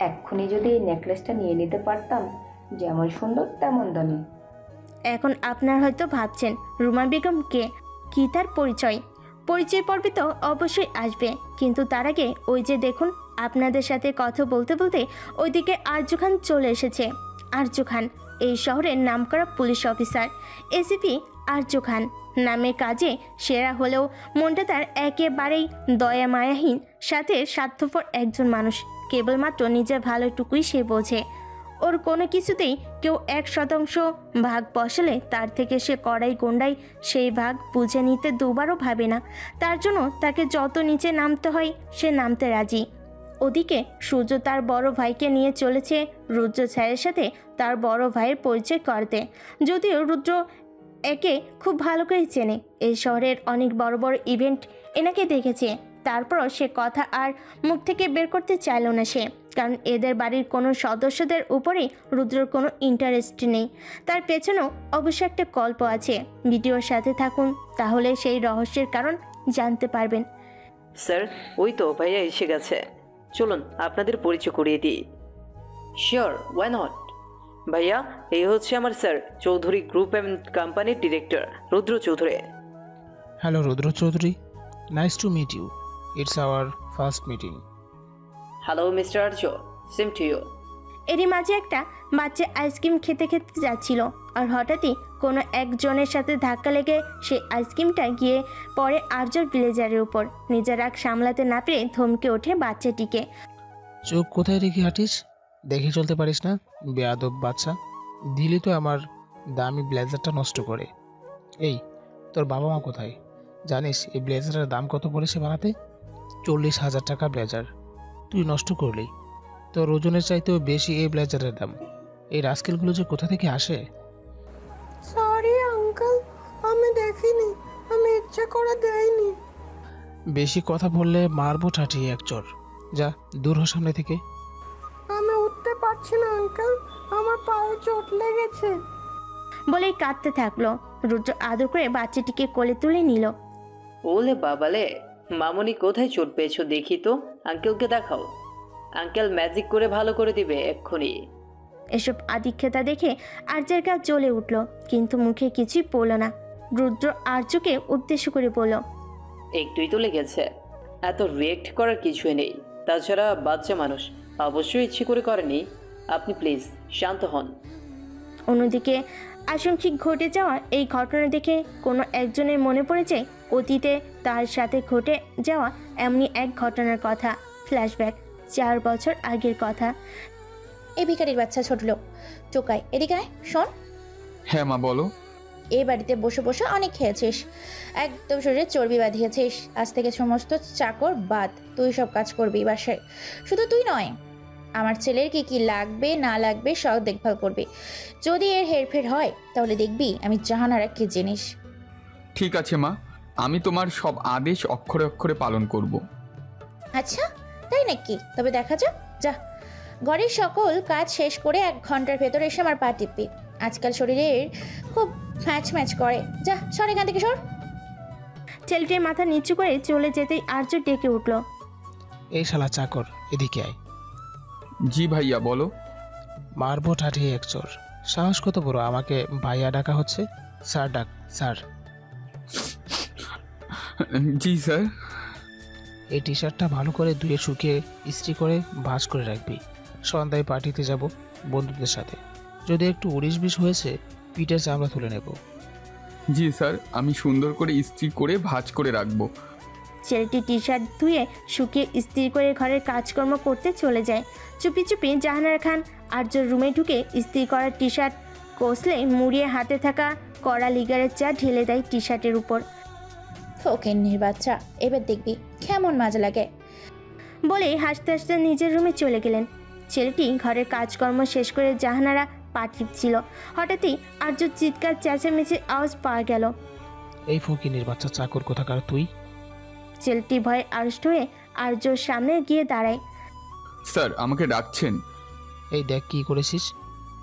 এক্ষুনি যদি এই নেকলেসটা নিয়ে নিতে পারতাম, যেমন সুন্দর তেমন দামি। এখন আপনার হয়তো ভাবছেন রুমা বেগম কে, কি তার পরিচয় পর্বে তো অবশ্যই আসবে, কিন্তু তার আগে ওই যে দেখুন, আপনাদের সাথে কথা বলতে বলতে ওইদিকে আরজু খান চলে এসেছে। আরজু খান এই শহরের নামকরা পুলিশ অফিসার, এসিপি আরজু খান। নামে কাজে সেরা হলেও মনটা তার একেবারেই দয়া মায়াহীন, সাথে স্বার্থপর একজন মানুষ। কেবলমাত্র নিজের ভালোটুকুই সে বোঝে। ওর কোনো কিছুতেই কেউ 1% ভাগ বসালে তার থেকে সে কড়াই গন্ডাই সেই ভাগ বুঝে নিতে দুবারও ভাবে না। তার জন্য তাকে যত নিচে নামতে হয় সে নামতে রাজি। ওদিকে সূর্য তার বড় ভাইকে নিয়ে চলেছে রুদ্র স্যারের সাথে তার বড় ভাইয়ের পরিচয় করতে। যদিও রুদ্র একে খুব ভালো করে চেনে, এই শহরের অনেক বড় বড় ইভেন্ট এনাকে দেখেছে, তারপরও সে কথা আর মুখ থেকে বের করতে চাইল না সে, কারণ এদের বাড়ির কোনো সদস্যদের উপরে রুদ্রর কোনো ইন্টারেস্ট নেই। তার পেছনেও অবশ্য একটা গল্প আছে। ভিডিওর সাথে থাকুন, তাহলে সেই রহস্যের কারণ জানতে পারবেন। স্যার, ওই তো ভাইয়া এসে গেছে। চলুন আপনাদের পরিচয় করিয়ে দিই। Sure, why not. ভাইয়া, এই হচ্ছে আমার স্যার, চৌধুরী গ্রুপ অ্যান্ড কোম্পানির director Rudra Chowdhury. Hello Rudra Chowdhury, nice to meet you. It's our first meeting. Hello mister Arya, same to you. এরই মাঝে একটা বাচ্চা আইসক্রিম খেতে খেতে যাচ্ছিল, আর হঠাৎই কোনো একজনের সাথে ধাক্কা লেগে সেই আইসক্রিমটা গিয়ে পড়ে আর্যর ব্লেজারের উপর। নিজের রাগ সামলাতে না পেরে ধমকে ওঠে বাচ্চাটিকে। চোখ কোথায় রেখে হাঁটিস? দেখে চলতে পারিস না? বেয়াদব বাচ্চা, দিলি তো আমার দামি ব্লেজারটা নষ্ট করে। এই, তোর বাবা মা কোথায়? জানিস এই ব্লেজারের দাম কত পড়েছে বানাতে? 40,000 টাকা ব্লেজার তুই নষ্ট করলি। তোর ওজনের চাইতেও বেশি এই ব্লেজারের দাম। এই রাস্কেলগুলো যে কোথা থেকে আসে? সরি আঙ্কেল, আমি দেখিনি, আমি ইচ্ছা করে দেইনি। বেশি কথা বললে মারবো ঠাঠিয়ে এক চর। যা দূর হ সামনে থেকে। আমি উঠতে পারছি না আঙ্কেল, আমার পায়ে চোট লেগেছে। বলেই কাঁদতে থাকলো। রুদ্র আদর করে বাচ্চাটিকে কোলে তুলে নিল। ওলে বাবালে, মামনি কোথায় চোট পেয়েছো দেখি তো, আঙ্কেলকে দেখাও। আঙ্কেল ম্যাজিক করে ভালো করে দিবে এক্ষুনি। এসব আদিক্ষেতা দেখে আর্যের গা জ্বলে উঠল, কিন্তু মুখে কিছুই পড়ল না। রুদ্র আর্যকে উদ্দেশ্য করে বলল, একটুই তো লেগেছে, এত রিয়েক্ট করার কিছুই নেই। তাছাড়া বাচ্চা মানুষ, অবশ্যই ইচ্ছে করে করেনি। আপনি প্লিজ শান্ত হন। অন্যদিকে আংশিক ঘটে যাওয়া এই ঘটনা দেখে কোনো একজনের মনে পড়েছে অতীতে তার সাথে ঘটে যাওয়া এমনই এক ঘটনার কথা। ফ্ল্যাশব্যাক 4 বছর আগের কথা। এই ভিখারির বাচ্চা ছোট লোক চোকায়, এদিকে আয়, শোন। হ্যাঁ মা, বলো। এই বাড়িতে বসে বসে অনেক খেয়েছিস, একদম শরীরে চর্বি বাঁধিয়েছিস। আজ থেকে সমস্ত চাকর বাদ, তুই সব কাজ করবি বাসায়। শুধু তুই নয়, আমার ছেলের কি কি লাগবে না লাগবে সব দেখভাল করবি। যদি এর হেরফের হয় তাহলে দেখবি আমি জাহানারা কি জিনিস। ঠিক আছে মা, আমি তোমার সব আদেশ অক্ষরে অক্ষরে পালন করব। আচ্ছা তাই নাকি? তবে দেখা যাক। যা, ঘরের সকল কাজ শেষ করে 1 ঘন্টার ভেতরে এসে আমার পা টিপবি। আজকাল শরীরের খুব ম্যাচ করে। যা, সর এখান থেকে সর। ছেলেটির মাথা নিচু করে চলে যেতেই আর্য ডেকে উঠল, এই শালা চাকর, এদিকে আয়। জি ভাইয়া, বলো। মারবো ঠাঠিয়ে এক চর। সাহস কত বড় আমাকে ভাইয়া ডাকা হচ্ছে? স্যার ডাক, স্যার। জি স্যার। এই টি শার্টটা ভালো করে ধুয়ে শুকিয়ে ইস্ত্রি করে ভাঁজ করে রাখবি। সন্ধ্যায় পার্টিতে যাব বন্ধুদের সাথে। যদি একটু 19-20 হয়েছে, পিঠের চামড়া তুলে নেব। জি স্যার, আমি সুন্দর করে ইস্ত্রি করে ভাঁজ করে রাখবো। ছেলেটি টি শার্ট ধুয়ে শুকিয়ে ইস্ত্রি করে ঘরের কাজকর্ম করতে চলে যায়। চুপি চুপি জাহানারা খান আর্যর রুমে ঢুকে ইস্ত্রি করা টি শার্ট কষলে মুড়িয়ে হাতে থাকা কড়া লিগারের চা ঢেলে দেয় টি শার্টের উপর। ফকিন্নির বাচ্চা, এবার দেখবি কেমন মজা লাগে। বলে হাসতে হাসতে নিজের রুমে চলে গেলেন। ছেলেটি ঘরের কাজকর্ম শেষ করে জাহানারা পা টিপছিল। হঠাৎই আর্যর চিৎকার চেঁচামেচির আওয়াজ পাওয়া গেল। এই ফকিনির বাচ্চা চাকর কোথাকার তুই? ছেলেটি ভয়ে আড়ষ্ট হয়ে আর্যর সামনে গিয়ে দাঁড়ায়। স্যার, আমাকে ডাকছেন? এই দেখ কি করেছিস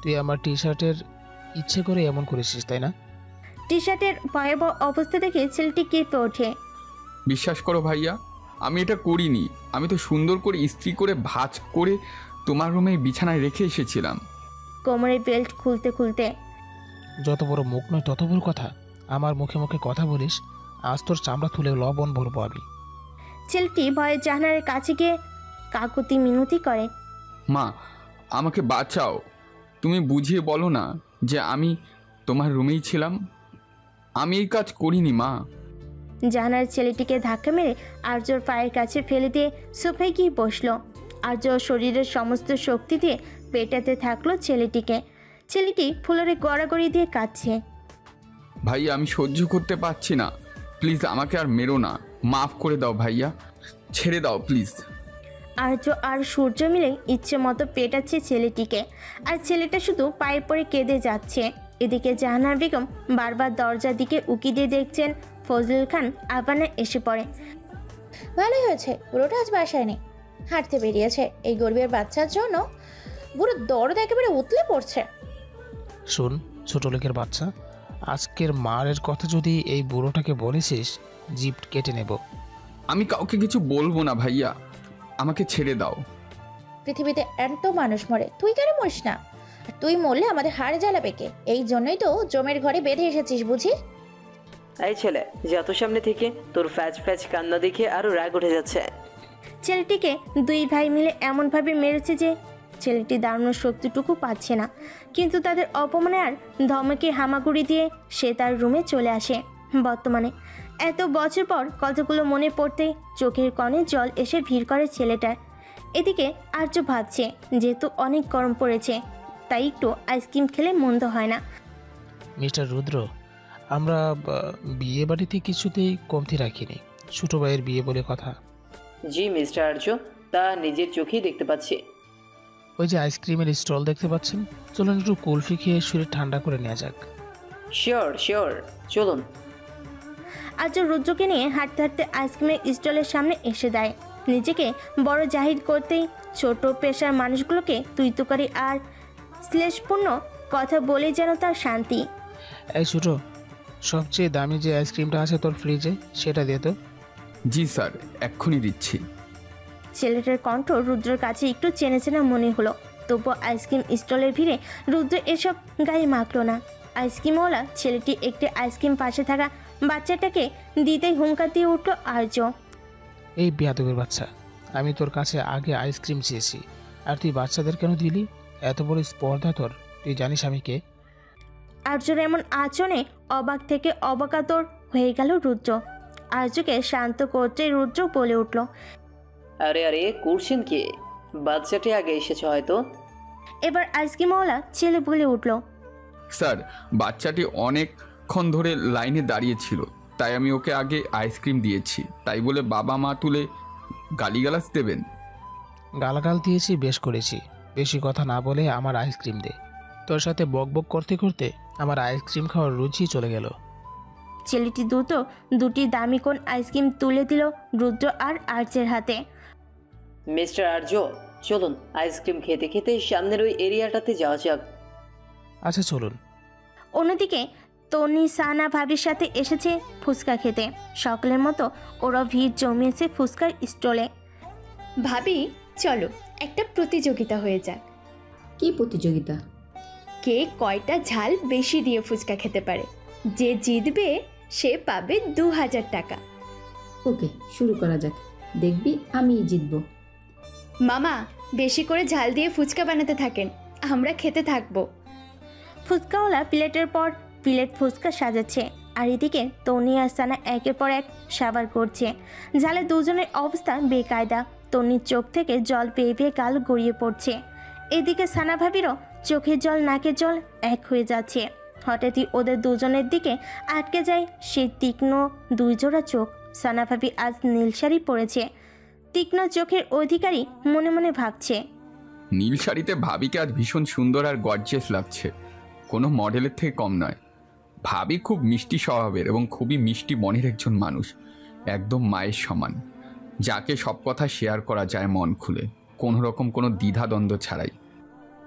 তুই। আমার টি শার্টের ইচ্ছে করে এমন করেছিস, তাই না? টি শার্টের ভয়াবহ অবস্থা দেখে ছেলেটি কেঁপে ওঠে। বিশ্বাস করো ভাইয়া, আমি এটা করিনি। আমি তো সুন্দর করে ইস্ত্রি করে ভাঁজ করে তোমার রুমে বিছানায় রেখে এসেছিলাম। কোমরের বেল্ট খুলতে খুলতে, যত বড় মুখ নয় তত বড় কথা। আমার মুখে মুখে কথা বলিস, আজ তোর চামড়া তুলে লবণ ভরবো আমি। ছেলেটি ভয়ে জাহানারের কাছে গিয়ে কাকুতি মিনতি করে। মা, আমাকে বাঁচাও। তুমি বুঝিয়ে বলো না যে আমি তোমার রুমেই ছিলাম। আমি এই কাজ করিনি মা। জাহানার ছেলেটিকে ধাক্কা মেরে আর্যর পায়ের কাছে ফেলে দিয়ে সোফায় গিয়ে বসলো। আর্য শরীরের সমস্ত শক্তি দিয়ে পেটাতে থাকলো ছেলেটিকে। ছেলেটি ফুলরে গড়াগড়ি দিয়ে কাঁদছে। ভাইয়া, আমি সহ্য করতে পারছি না। প্লিজ আমাকে আর মেরো না। মাফ করে দাও ভাইয়া, ছেড়ে দাও প্লিজ। আর্য আর সূর্য মিলে ইচ্ছে মতো পেটাচ্ছে ছেলেটিকে, আর ছেলেটা শুধু পায়ে পড়ে কেঁদে যাচ্ছে। এদিকে জাহানারা বেগম বারবার দরজার দিকে উকি দিয়ে দেখছেন ফজলুল খান আবানা এসে পড়ে। ভালোই হয়েছে বুড়োটা আজ বাসায় নেই, হাঁটতে বেরিয়েছে। এই গরিবের বাচ্চার জন্য বুড়ো দরদ একেবারে উতলে পড়ছে। শোন ছোট লোকের বাচ্চা, আজকের মারের কথা যদি এই বুড়োটাকে বলেছিস, জিপ কেটে নেব। আমি কাউকে কিছু বলবো না ভাইয়া, আমাকে ছেড়ে দাও। পৃথিবীতে এত মানুষ মরে, তুই কেন মরিস না? আর তুই মরলে আমাদের হাড় জ্বালাবে কে? এই জন্যই তো জমের ঘরে বেঁধে এসেছিস বুঝি? এই ছেলে, যত সামনে থেকে, তোর ফ্যাচ ফ্যাচ কান্না দেখে আরো রাগ উঠে যাচ্ছে। ছেলেটিকে দুই ভাই মিলে এমনভাবে মেরেছে যে ছেলেটি দাঁড়ানোর শক্তিটুকু পাচ্ছে না, কিন্তু তাদের অপমানে আর ধমকে হামাগুড়ি দিয়ে সে তার রুমে চলে আসে। বর্তমানে এত বছর পর কথাগুলো মনে পড়তেই চোখের কণে জল এসে ভিড় করে ছেলেটার। এদিকে আর্য ভাবছে যেহেতু অনেক গরম পড়েছে তাই একটু আইসক্রিম খেলে মন্দ হয় না। মিস্টার রুদ্র, আমরা বিয়ে বাড়িতে কিছুতেই কমতি রাখিনি, ছোট ভাইয়ের বিয়ে বলে কথা। জি মিস্টার আর্য, তা নিজের চোখেই দেখতে পাচ্ছি। ওই যে আইসক্রিমের স্টল দেখতে পাচ্ছেন, চলুন একটু কুলফি খেয়ে শরীর ঠান্ডা করে নেওয়া যাক। শিওর শিওর, চলুন। আর্য রুদ্রকে নিয়ে হাঁটতে হাঁটতে আইসক্রিমের স্টলের সামনে এসে দেয়। নিজেকে বড় জাহির করতেই ছোট পেশার মানুষগুলোকে তুইতুকারি আর শ্লেষপূর্ণ কথা বলে যেন তার শান্তি। এই ছোট, সবচেয়ে দামি যে আইসক্রিমটা আছে তোর ফ্রিজে সেটা দে তো। জি স্যার, এক্ষুনি দিচ্ছি। ছেলেটার কণ্ঠ রুদ্রের কাছে একটু চেনা চেনা মনে হলো, তবুও আইসক্রিম স্টলের ভিড়ে রুদ্র এসব গায়ে মাখল না। আইসক্রিমওয়ালা ছেলেটি একটি আইসক্রিম পাশে থাকা বাচ্চাটাকে দিতেই হুঙ্কার দিয়ে উঠল আর্য। এই বেয়াদবের বাচ্চা, আমি তোর কাছে আগে আইসক্রিম চেয়েছি আর তুই বাচ্চাদের কেন দিলি? এত বড় স্পর্ধা তোর, তুই জানিস আমি কে? আর্যর এমন আচরণে অবাক থেকে অবাকাতর হয়ে গেল রুদ্র। আর্যকে শান্ত করতে রুদ্র বলে উঠল, আরে আরে, করছেন কি? বাচ্চাটি আগে এসেছে হয়তো। এবার আইসক্রিমওয়ালা ছেলে বলে উঠল, স্যার, বাচ্চাটি অনেকক্ষণ ধরে লাইনে দাঁড়িয়েছিল, তাই আমি ওকে আগে আইসক্রিম দিয়েছি। তাই বলে বাবা মা তুলে গালিগালাজ দেবেন? গালাগাল দিয়েছি, বেশ করেছি। বেশি কথা না বলে আমার আইসক্রিম দে। তোর সাথে বক বক করতে করতে আমার আইসক্রিম খাওয়ার রুচি চলে গেল। ছেলেটি দ্রুত দুটি দামি কোন আইসক্রিম তুলে দিল রুদ্র আর আর্যের হাতে। মিস্টার আর্য, চলুন আইসক্রিম খেতে খেতে সামনের ওই এরিয়াটাতে যাওয়া যাক। আচ্ছা চলুন। অন্যদিকে তনি সানা ভাবির সাথে এসেছে ফুচকা খেতে। সকলের মতো ওরা ভিড় জমিয়েছে ফুচকার স্টলে। ভাবি, চলো একটা প্রতিযোগিতা হয়ে যাক। কি প্রতিযোগিতা? কে কয়টা ঝাল বেশি দিয়ে ফুচকা খেতে পারে। যে জিতবে সে পাবে 2000 টাকা। ওকে, শুরু করা যাক। দেখবি আমিই জিতবো। মামা, বেশি করে ঝাল দিয়ে ফুচকা বানাতে থাকেন, আমরা খেতে থাকবো। ফুচকাওয়ালা প্লেটের পর প্লেট ফুচকা সাজাচ্ছে, আর এদিকে তনি আর সানা একের পর এক সাবার করছে। ঝালে দুজনের অবস্থা বেকায়দা। তনির চোখ থেকে জল পেয়ে পেয়ে গাল গড়িয়ে পড়ছে। এদিকে সানা ভাবিরও চোখের জল নাকের জল এক হয়ে যাচ্ছে। হঠাৎই ওদের দুজনের দিকে আটকে যায় সেই তীক্ষ্ণ দুই জোড়া চোখ। সানা ভাবি আজ নীল শাড়ি পরেছে। তীক্ষ্ণ চোখের অধিকারী মনে মনে ভাবছে, নীল শাড়িতে ভাবিকে আজ ভীষণ সুন্দর আর গর্জিয়াস লাগছে, কোনো মডেলের থেকে কম নয়। ভাবি খুব মিষ্টি স্বভাবের এবং খুবই মিষ্টি মনের একজন মানুষ, একদম মায়ের সমান, যাকে সব কথা শেয়ার করা যায় মন খুলে, কোনো রকম কোনো দ্বিধাদ্বন্দ্ব ছাড়াই।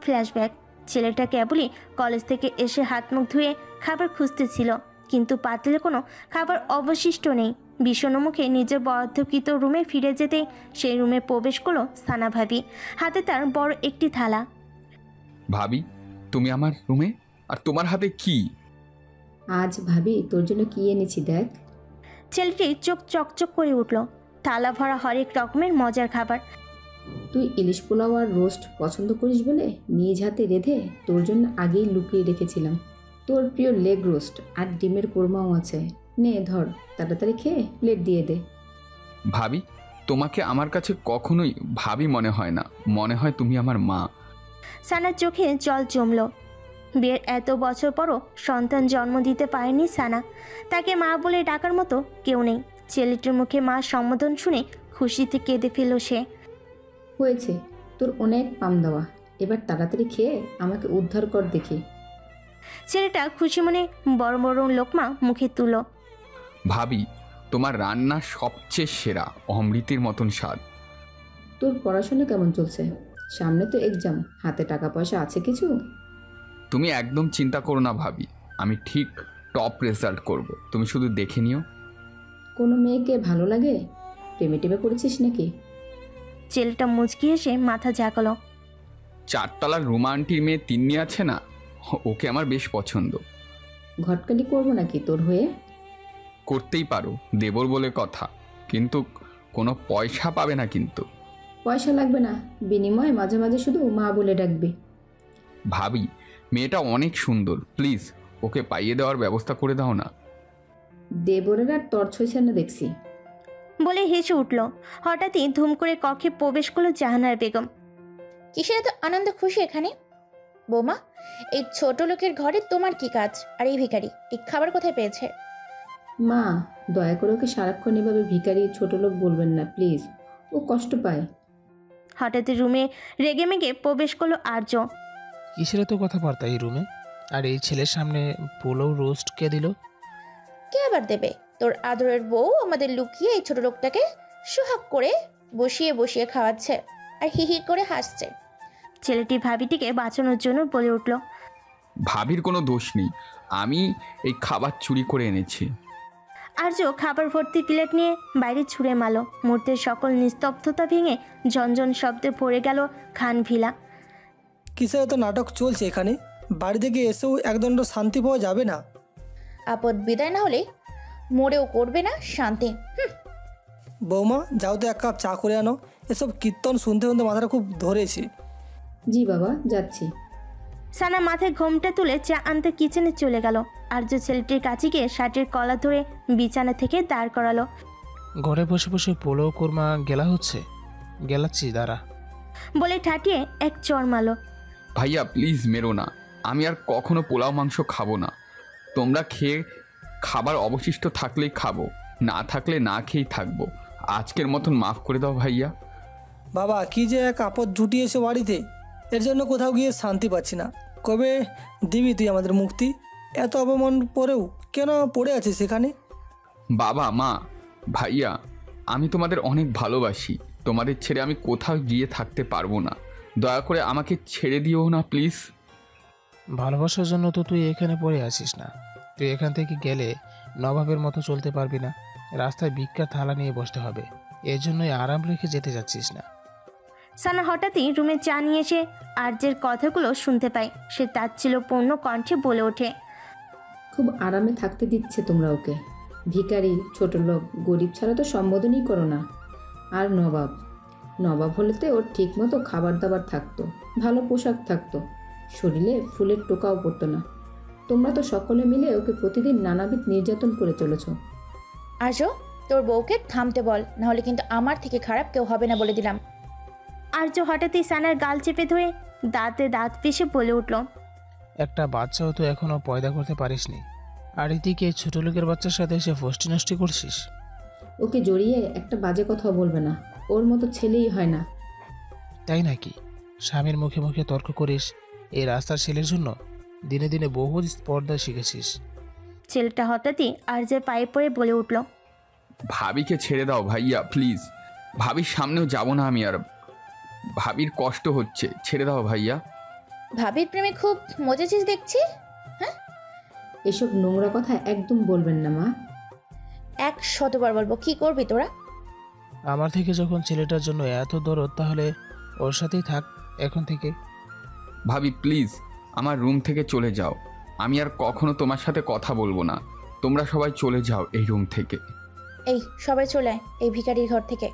ফ্ল্যাশব্যাক। ছেলেটা কেবলই কলেজ থেকে এসে হাত মুখ ধুয়ে খাবার খুঁজতেছিল, কিন্তু পাতিলে কোনো খাবার অবশিষ্ট নেই। বিষণ্ণ মুখে নিজের বরাদ্দকৃত রুমে ফিরে যেতেই সেই রুমে প্রবেশ করলো সানা ভাবি। হাতে তার বড় একটি থালা। ভাবি, তুমি আমার রুমে, আর তোমার হাতে কি? আজ ভাবি তোর জন্য কি এনেছি দেখ। ছেলেটি চোখ চকচক করে উঠল। থালা ভরা হরেক রকমের মজার খাবার। তুই ইলিশ পোলাও আর রোস্ট পছন্দ করিস বলে নিজ হাতে রেঁধে তোর জন্য আগেই লুকিয়ে রেখেছিলাম। তোর প্রিয় লেগ রোস্ট আর ডিমের কোরমাও আছে। নে ধর, তাড়াতাড়ি খেয়ে প্লেট দিয়ে দে। ভাবি, তোমাকে আমার কাছে কখনোই ভাবি মনে হয় না, মনে হয় তুমি আমার মা। সানার চোখে জল জমল। বিয়ের এত বছর পরও সন্তান জন্ম দিতে পারেনি সানা। তাকে মা বলে ডাকার মতো কেউ নেই। ছেলেটির মুখে মা সম্বোধন শুনে খুশিতে কেঁদে ফেলল সে। হয়েছে, তোর অনেক পাম দেওয়া, এবার তাড়াতাড়ি খেয়ে আমাকে উদ্ধার কর দেখি। ছেলেটা খুশি মনে বড় বড় লোকমা মুখে তুল। ভাবি, তোমার রান্না সবচেয়ে সেরা, অমৃতের মতন স্বাদ। তোর পড়াশোনা কেমন চলছে? সামনে তো এক্সাম, হাতে টাকা পয়সা আছে কিছু? তুমি একদম চিন্তা করো না ভাবি, আমি ঠিক টপ রেজাল্ট করব, তুমি শুধু দেখে নিও। কোনো মেয়েকে ভালো লাগে? প্রেমে টেমে পড়েছিস নাকি? ছেলেটা মুচকি এসে মাথা ঝাঁকালো। 4 তলার রুমা আন্টির মেয়ে তিন্নি আছে না, ওকে আমার বেশ পছন্দ। ঘটকালি করবো নাকি তোর হয়ে? করতেই পারো, দেবর বলে কথা, কিন্তু কোনো পয়সা পাবে না কিন্তু। পয়সা লাগবে না, বিনিময়ে মাঝে মাঝে শুধু মা বলে ডাকবি। ভাবি, মেয়েটা অনেক সুন্দর, প্লিজ ওকে পাইয়ে দেওয়ার ব্যবস্থা করে দাও না। দেবরের আর টর্চ হয়েছে না দেখছি। বলে হেসে উঠল। হঠাৎই ধুম করে কক্ষে প্রবেশ করলো জাহানারা বেগম। কিসের এত আনন্দ খুশি এখানে? বৌমা, এই ছোট লোকের ঘরে তোমার কি কাজ? আর এই ভিখারি এই খাবার কোথায় পেয়েছে? মা, দয়া করে ওকে সারাক্ষণ এভাবে ভিখারি ছোট লোক বলবেন না প্লিজ, ও কষ্ট পায়। হঠাৎ রুমে রেগে মেগে প্রবেশ করলো আর্য। কিসের এত কথাবার্তা এই রুমে? আর এই ছেলের সামনে পোলাও রোস্ট কে দিল? কে আবার দেবে? তোর আদরের বউ আমাদের লুকিয়ে এই ছোট লোকটাকে সোহাগ করে বসিয়ে বসিয়ে খাওয়াচ্ছে আর হি হি করে হাসছে। ছেলেটি ভাবিটিকে বাঁচানোর জন্য বলে উঠল। ভাবির কোনো দোষ নেই, আমি এই খাবার চুরি করে এনেছি। আর্য খাবার ভর্তি প্লেট নিয়ে বাইরে ছুঁড়ে মারল। মুহূর্তের সকল নিস্তব্ধতা ভেঙে ঝনঝন শব্দে ভরে গেল খান ভিলা। কিসের এত নাটক চলছে এখানে? বাড়ি থেকে এসেও একদণ্ড শান্তি পাওয়া যাবে না? আপদ বিদায় না হলে মরেও করবে না শান্তি। বৌমা, যাও তো এক কাপ চা করে আনো। এসব কীর্তন শুনতে শুনতে মাথাটা খুব ধরেছে। জি বাবা, যাচ্ছি। সানা মাথায় ঘোমটা তুলে চা আনতে কিচেনে চলে গেল। আর্য ছেলেটির কাছে গিয়ে শার্টের কলা ধরে বিছানা থেকে দাঁড় করালো। ঘরে বসে বসে পোলাও কোরমা গেলা হচ্ছে, গেলাচ্ছি দাঁড়া বলে ঠাটিয়ে এক চড় মারল। ভাইয়া প্লিজ মেরো না, আমি আর কখনো পোলাও মাংস খাবো না। তোমরা খেয়ে খাবার অবশিষ্ট থাকলেই খাবো, না থাকলে না খেয়েই থাকবো। আজকের মতন মাফ করে দাও ভাইয়া। বাবা, কি যে এক আপদ জুটিয়েছে বাড়িতে, এর জন্য কোথাও গিয়ে শান্তি পাচ্ছি না। কবে দিবি তুই আমাদের মুক্তি? এত অপমান পরেও কেন পড়ে আছিস সেখানে? বাবা, মা, ভাইয়া, আমি তোমাদের অনেক ভালোবাসি। তোমাদের ছেড়ে আমি কোথাও গিয়ে থাকতে পারবো না। দয়া করে আমাকে ছেড়ে দিও না প্লিজ। ভালোবাসার জন্য তো তুই এখানে পড়ে আছিস না। তুই এখান থেকে গেলে নবাবের মতো চলতে পারবি না, রাস্তায় ভিক্ষার থালা নিয়ে বসতে হবে। এর জন্যই আরাম রেখে যেতে যাচ্ছিস না। সানা হঠাৎই রুমে চা নিয়ে এসে আর্যের কথাগুলো শুনতে পায়। সে তাচ্ছিল্যপূর্ণ কণ্ঠে বলে ওঠে। খুব আরামে থাকতে দিচ্ছে তোমরা ওকে। ভিখারি, ছোট লোক, গরিব ছাড়া তো সম্বোধনই করো না। আর নবাব, নবাব হলেতে ওর ঠিক মতো খাবার দাবার থাকতো, ভালো পোশাক থাকতো, শরীরে ফুলের টোকাও পড়তো না। তোমরা তো সকলে মিলে ওকে প্রতিদিন নানাবিধ নির্যাতন করে চলেছ। আর্য, তোর বউকে থামতে বল, নাহলে কিন্তু আমার থেকে খারাপ কেউ হবে না বলে দিলাম। আর্য হঠাৎই সানার গাল চেপে ধরে দাঁতে দাঁত পিষে বলে উঠল। একটা বাচ্চাও তো এখনো পয়দা করতে পারিসনি, আর এদিকে ছোট লোকের বাচ্চার সাথে এসে ফষ্টি নষ্টি করছিস। ওকে জড়িয়ে একটা বাজে কথাও বলবে না, ওর মতো ছেলেই হয় না। তাই নাকি? স্বামীর মুখে মুখে তর্ক করিস, এই রাস্তার ছেলের জন্য দিনে দিনে বহু স্পর্ধা শিখেছিস। ছেলেটা হঠাৎই আর্যের পায়ে পড়ে বলে উঠল। ভাবিকে ছেড়ে দাও ভাইয়া প্লিজ। ভাবির সামনেও যাব না আমি আর। ভাবির কষ্ট হচ্ছে, ছেড়ে দাও ভাইয়া। ভাবির প্রেমে খুব মজেছিস দেখছি। হ্যাঁ, এসব নোংরা কথা একদম বলবেন না মা। 100বার বলবো। কি করবি তোরা? আমার থেকে যখন ছেলেটার জন্য এত দরদ, তাহলে ওর সাথেই থাক এখন থেকে। ভাবি প্লিজ, আমার রুম থেকে চলে যাও। আমি আর কখনো তোমার সাথে কথা বলবো না। তোমরা সবাই চলে যাও এই রুম থেকে। এই সবাই চলে আয় এই ভিখারির ঘর থেকে।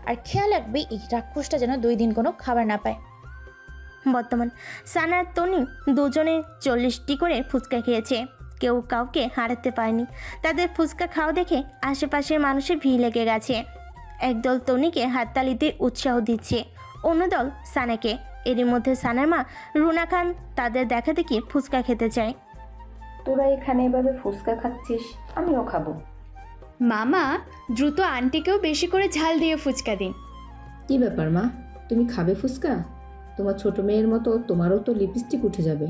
আর খেয়াল রাখবি এই রাক্ষসটা যেন 2 দিন কোনো খাবার না পায়। বর্তমান সানা আর তনি দুজনে 40টি করে ফুচকা খেয়েছে। কেউ কাউকে হারাতে পারেনি। তাদের ফুচকা খাওয়া দেখে আশেপাশের মানুষের ভিড় লেগে গেছে। একদল তনিকে হাততালিতে উৎসাহ দিচ্ছে, অন্য দল সানাকে। এরই মধ্যে সানার মা রুনা খান তাদের দেখা দেখি ফুচকা খেতে চায়। তোরা এখানে এভাবে ফুচকা খাচ্ছিস, আমিও খাবো। মামা, দ্রুত আন্টিকেও বেশি করে ঝাল দিয়ে ফুচকা দিন। কি ব্যাপার মা, তুমি খাবে ফুচকা? তোমার ছোট মেয়ের মতো তোমারও তো লিপস্টিক উঠে যাবে।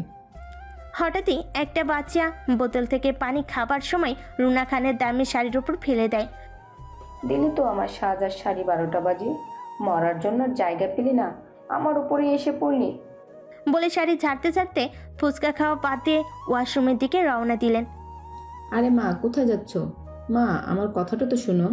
হঠাৎই একটা বাচ্চা বোতল থেকে পানি খাবার সময় রুনা খানের দামি শাড়ির উপর ফেলে দেয়। দিলি তো আমার সাজার শাড়ি 12টা বাজে, মরার জন্য জায়গা পেলি না, আমার উপরে এসে পড়লি। বলে শাড়ি ঝাড়তে ঝাড়তে ফুচকা খাওয়া বাদ দিয়ে ওয়াশরুমের দিকে রওনা দিলেন। আরে মা, কোথায় যাচ্ছ? মা, আমার কথাটা তো শোনো।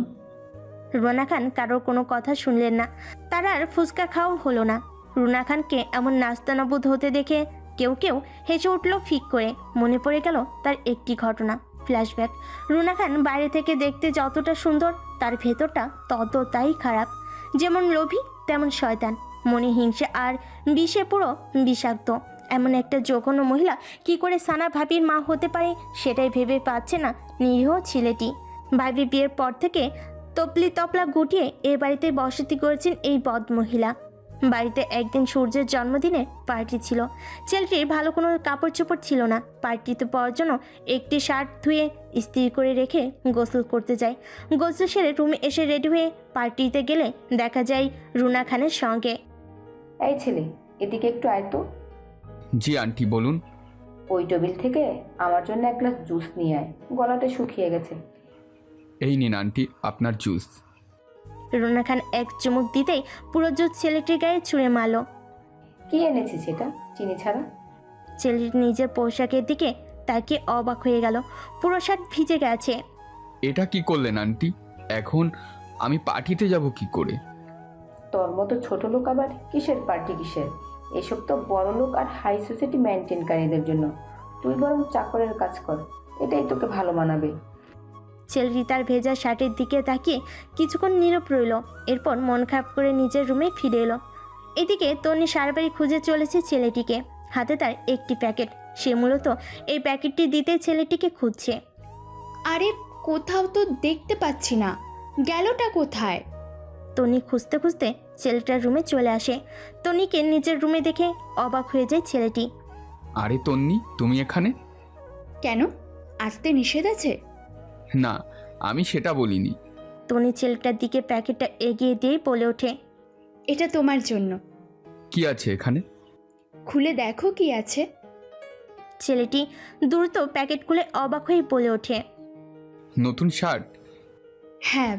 রুনা খান কারোর কোনো কথা শুনলেন না। তার আর ফুচকা খাওয়া হলো না। রুনা খানকে এমন নাস্তানাবুদ হতে দেখে কেউ কেউ হেসে উঠল ফিক করে। মনে পড়ে গেল তার একটি ঘটনা। ফ্ল্যাশব্যাক। রুনা খান বাইরে থেকে দেখতে যতটা সুন্দর, তার ভেতরটা ততটাই খারাপ। যেমন লোভী তেমন শয়তান, মনে হিংসা আর বিষে পুরো বিষাক্ত। এমন একটা জঘন্য মহিলা কি করে সানা ভাবির মা হতে পারে সেটাই ভেবে পাচ্ছে না নিরীহ ছেলেটি। ভাবি বিয়ের পর থেকে তপলি তপলা গুটিয়ে এ বাড়িতে বসতি করেছেন এই বদ মহিলা। বাড়িতে একদিন সূর্যের জন্মদিনে পার্টি ছিল। ছেলেটির ভালো কোনো কাপড় চোপড় ছিল না। পার্টিতে পরার জন্য একটি শার্ট ধুয়ে ইস্ত্রি করে রেখে গোসল করতে যায়। গোসল সেরে রুমে এসে রেডি হয়ে পার্টিতে গেলে দেখা যায় রুনা খানের সঙ্গে। এই ছেলে, এদিকে একটু আয় তো। জি আন্টি বলুন। ওই টেবিল থেকে আমার জন্য এক গ্লাস জুস নিয়ে আয়, গলাটা শুকিয়ে গেছে। এই নিন আন্টি আপনার জুস। রুনা খান এক চুমুক দিতেই পুরো জুস ছেলেটির গায়ে ছুঁড়ে মারল। কি এনেছি সেটা, চিনি ছাড়া? ছেলেটি নিজের পোশাকের দিকে তাকিয়ে অবাক হয়ে গেল। পুরো শার্ট ভিজে গেছে। এটা কি করলেন আন্টি? এখন আমি পার্টিতে যাব কি করে? তোর মতো ছোট লোক আবার কিসের পার্টি কিসের? এসব তো বড় লোক আর হাই সোসাইটি মেনটেনকারীদের জন্য। তুই বরং চাকরের কাজ কর, এটাই তোকে ভালো মানাবে। ছেলেটি তার ভেজা শার্টের দিকে তাকিয়ে কিছুক্ষণ নীরব রইল। এরপর মন খারাপ করে নিজের রুমে ফিরে এলো। এদিকে তন্নি সারা বাড়ি খুঁজে চলেছে ছেলেটিকে। হাতে তার একটি প্যাকেট। সে মূলত এই প্যাকেটটি দিতে ছেলেটিকে খুঁজছে। আরে কোথাও তো দেখতে পাচ্ছি না, গেলটা কোথায়? তন্নি খুঁজতে খুঁজতে ছেলেটার রুমে চলে আসে। তন্নিকে নিজের রুমে দেখে অবাক হয়ে যায় ছেলেটি। আরে তন্নি, তুমি এখানে? কেন, আসতে নিষেধ আছে? না, আমি সেটা বলিনি। তন্নি ছেলেটার দিকে প্যাকেটটা এগিয়ে দিয়ে বলে ওঠে, এটা তোমার জন্য। কি আছে এখানে? খুলে দেখো কি আছে। ছেলেটি দ্রুত প্যাকেট খুলে অবাক হয়ে বলে ওঠে, নতুন শার্ট? হ্যাঁ,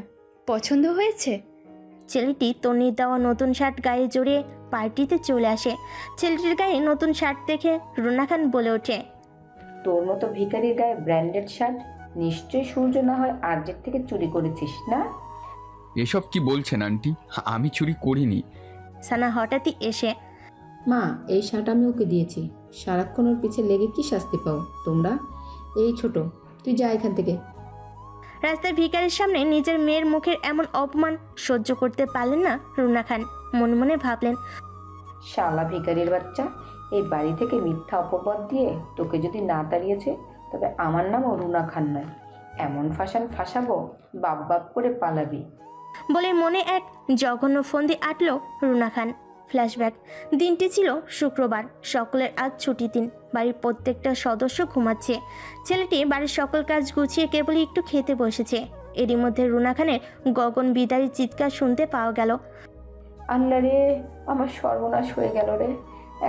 পছন্দ হয়েছে? ছেলেটি তন্নির দেওয়া নতুন শার্ট গায়ে জড়িয়ে পার্টিতে চলে আসে। ছেলেটির গায়ে নতুন শার্ট দেখে রুনা খান বলে ওঠে, তোর মতো ভিখারির গায়ে ব্র্যান্ডেড শার্ট? নিশ্চয়ই সূর্য না হয় আর্জেন্ট থেকে চুরি করেছিস না? এসব কি বলছেন আন্টি? আমি চুরি করিনি। সানা হঠাৎই এসে, মা, এই শার্ট আমি ওকে দিয়েছি। সারাক্ষণ ওর পিছে লেগে কি শাস্তি পাও তোমরা? এই ছোট, তুই যা এখান থেকে। রাস্তায় ভিখারির সামনে নিজের মেয়ের মুখের এমন অপমান সহ্য করতে পারলেন না রুনা খান। মনে মনে ভাবলেন, শালা ভিখারির বাচ্চা, এই বাড়ি থেকে মিথ্যা অপবাদ দিয়ে তোকে যদি না তাড়িয়েছে তবে আমার নামও রুনা খান নয়। এমন ফাঁসাবো বাপ বাপ করে পালাবি। বলে মনে এক জঘন্য ফন্দি আটল রুনা খান। ফ্ল্যাশব্যাক। দিনটি ছিল শুক্রবার। সকলের আজ ছুটি দিন। বাড়ির প্রত্যেকটা সদস্য ঘুমাচ্ছে। ছেলেটি বাড়ির সকল কাজ গুছিয়ে কেবলই একটু খেতে বসেছে। এরই মধ্যে রুনা খানের গগন বিদারী চিৎকার শুনতে পাওয়া গেল। আল্লাহ রে, আমার সর্বনাশ হয়ে গেল রে।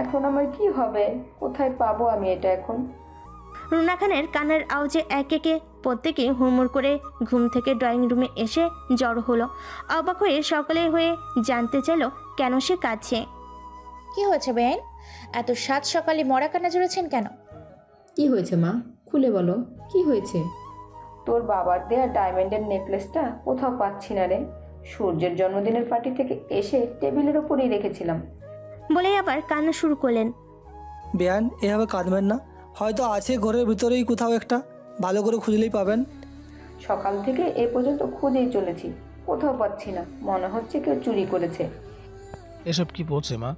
এখন আমার কি হবে? কোথায় পাবো আমি এটা এখন? রুনা খানের কান্নার আওয়াজে এক একে প্রত্যেকে হুড়মুড় করে ঘুম থেকে ড্রয়িং রুমে এসে জড়ো হলো। অবাক হয়ে সকলে হয়ে জানতে চাইল কেন সে কাঁদছে। কি হয়েছে বেন? এত সাত সকালে মরা কান্না জুড়েছেন কেন? কি হয়েছে মা, খুলে বলো, কি হয়েছে? তোর বাবার দেয়া ডায়মন্ডের নেকলেসটা কোথাও পাচ্ছি না রে। সূর্যের জন্মদিনের পার্টি থেকে এসে টেবিলের ওপরেই রেখেছিলাম। বলে আবার কান্না শুরু করলেন। বেয়ান, এভাবে কাঁদবেন না। হয়তো আছে ঘরের ভিতরেই কোথাও একটা, ভালো করে খুঁজলেই পাবেন। সকাল থেকে এ পর্যন্ত খুঁজেই চলেছি, কোথাও পাচ্ছি না। মনে হচ্ছে কেউ চুরি করেছে। এসব কি বলছে মা?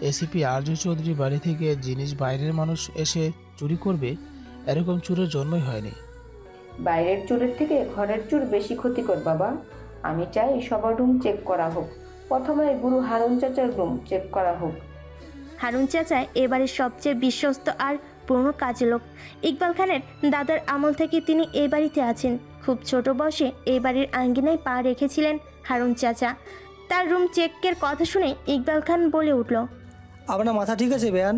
এসিপি আরজু চৌধুরী বাড়ি থেকে জিনিস বাইরের মানুষ এসে চুরি করবে, এরকম চুরের জন্মই হয়নি। বাইরের চোরের থেকে ঘরের চোর বেশি ক্ষতিকর বাবা। আমি চাই সবার রুম চেক করা হোক। প্রথমে গুরু হারুন চাচার রুম চেক করা হোক। হারুন চাচা এবারের সবচেয়ে বিশ্বস্ত আর পুরনো কাজের লোক। ইকবাল খানের দাদার আমল থেকে তিনি এই বাড়িতে আছেন। খুব ছোট বয়সে এই বাড়ির আঙ্গিনায় পা রেখেছিলেন হারুন চাচা। তার রুম চেকের কথা শুনে ইকবাল খান বলে উঠল, আপনার মাথা ঠিক আছে বেয়ান?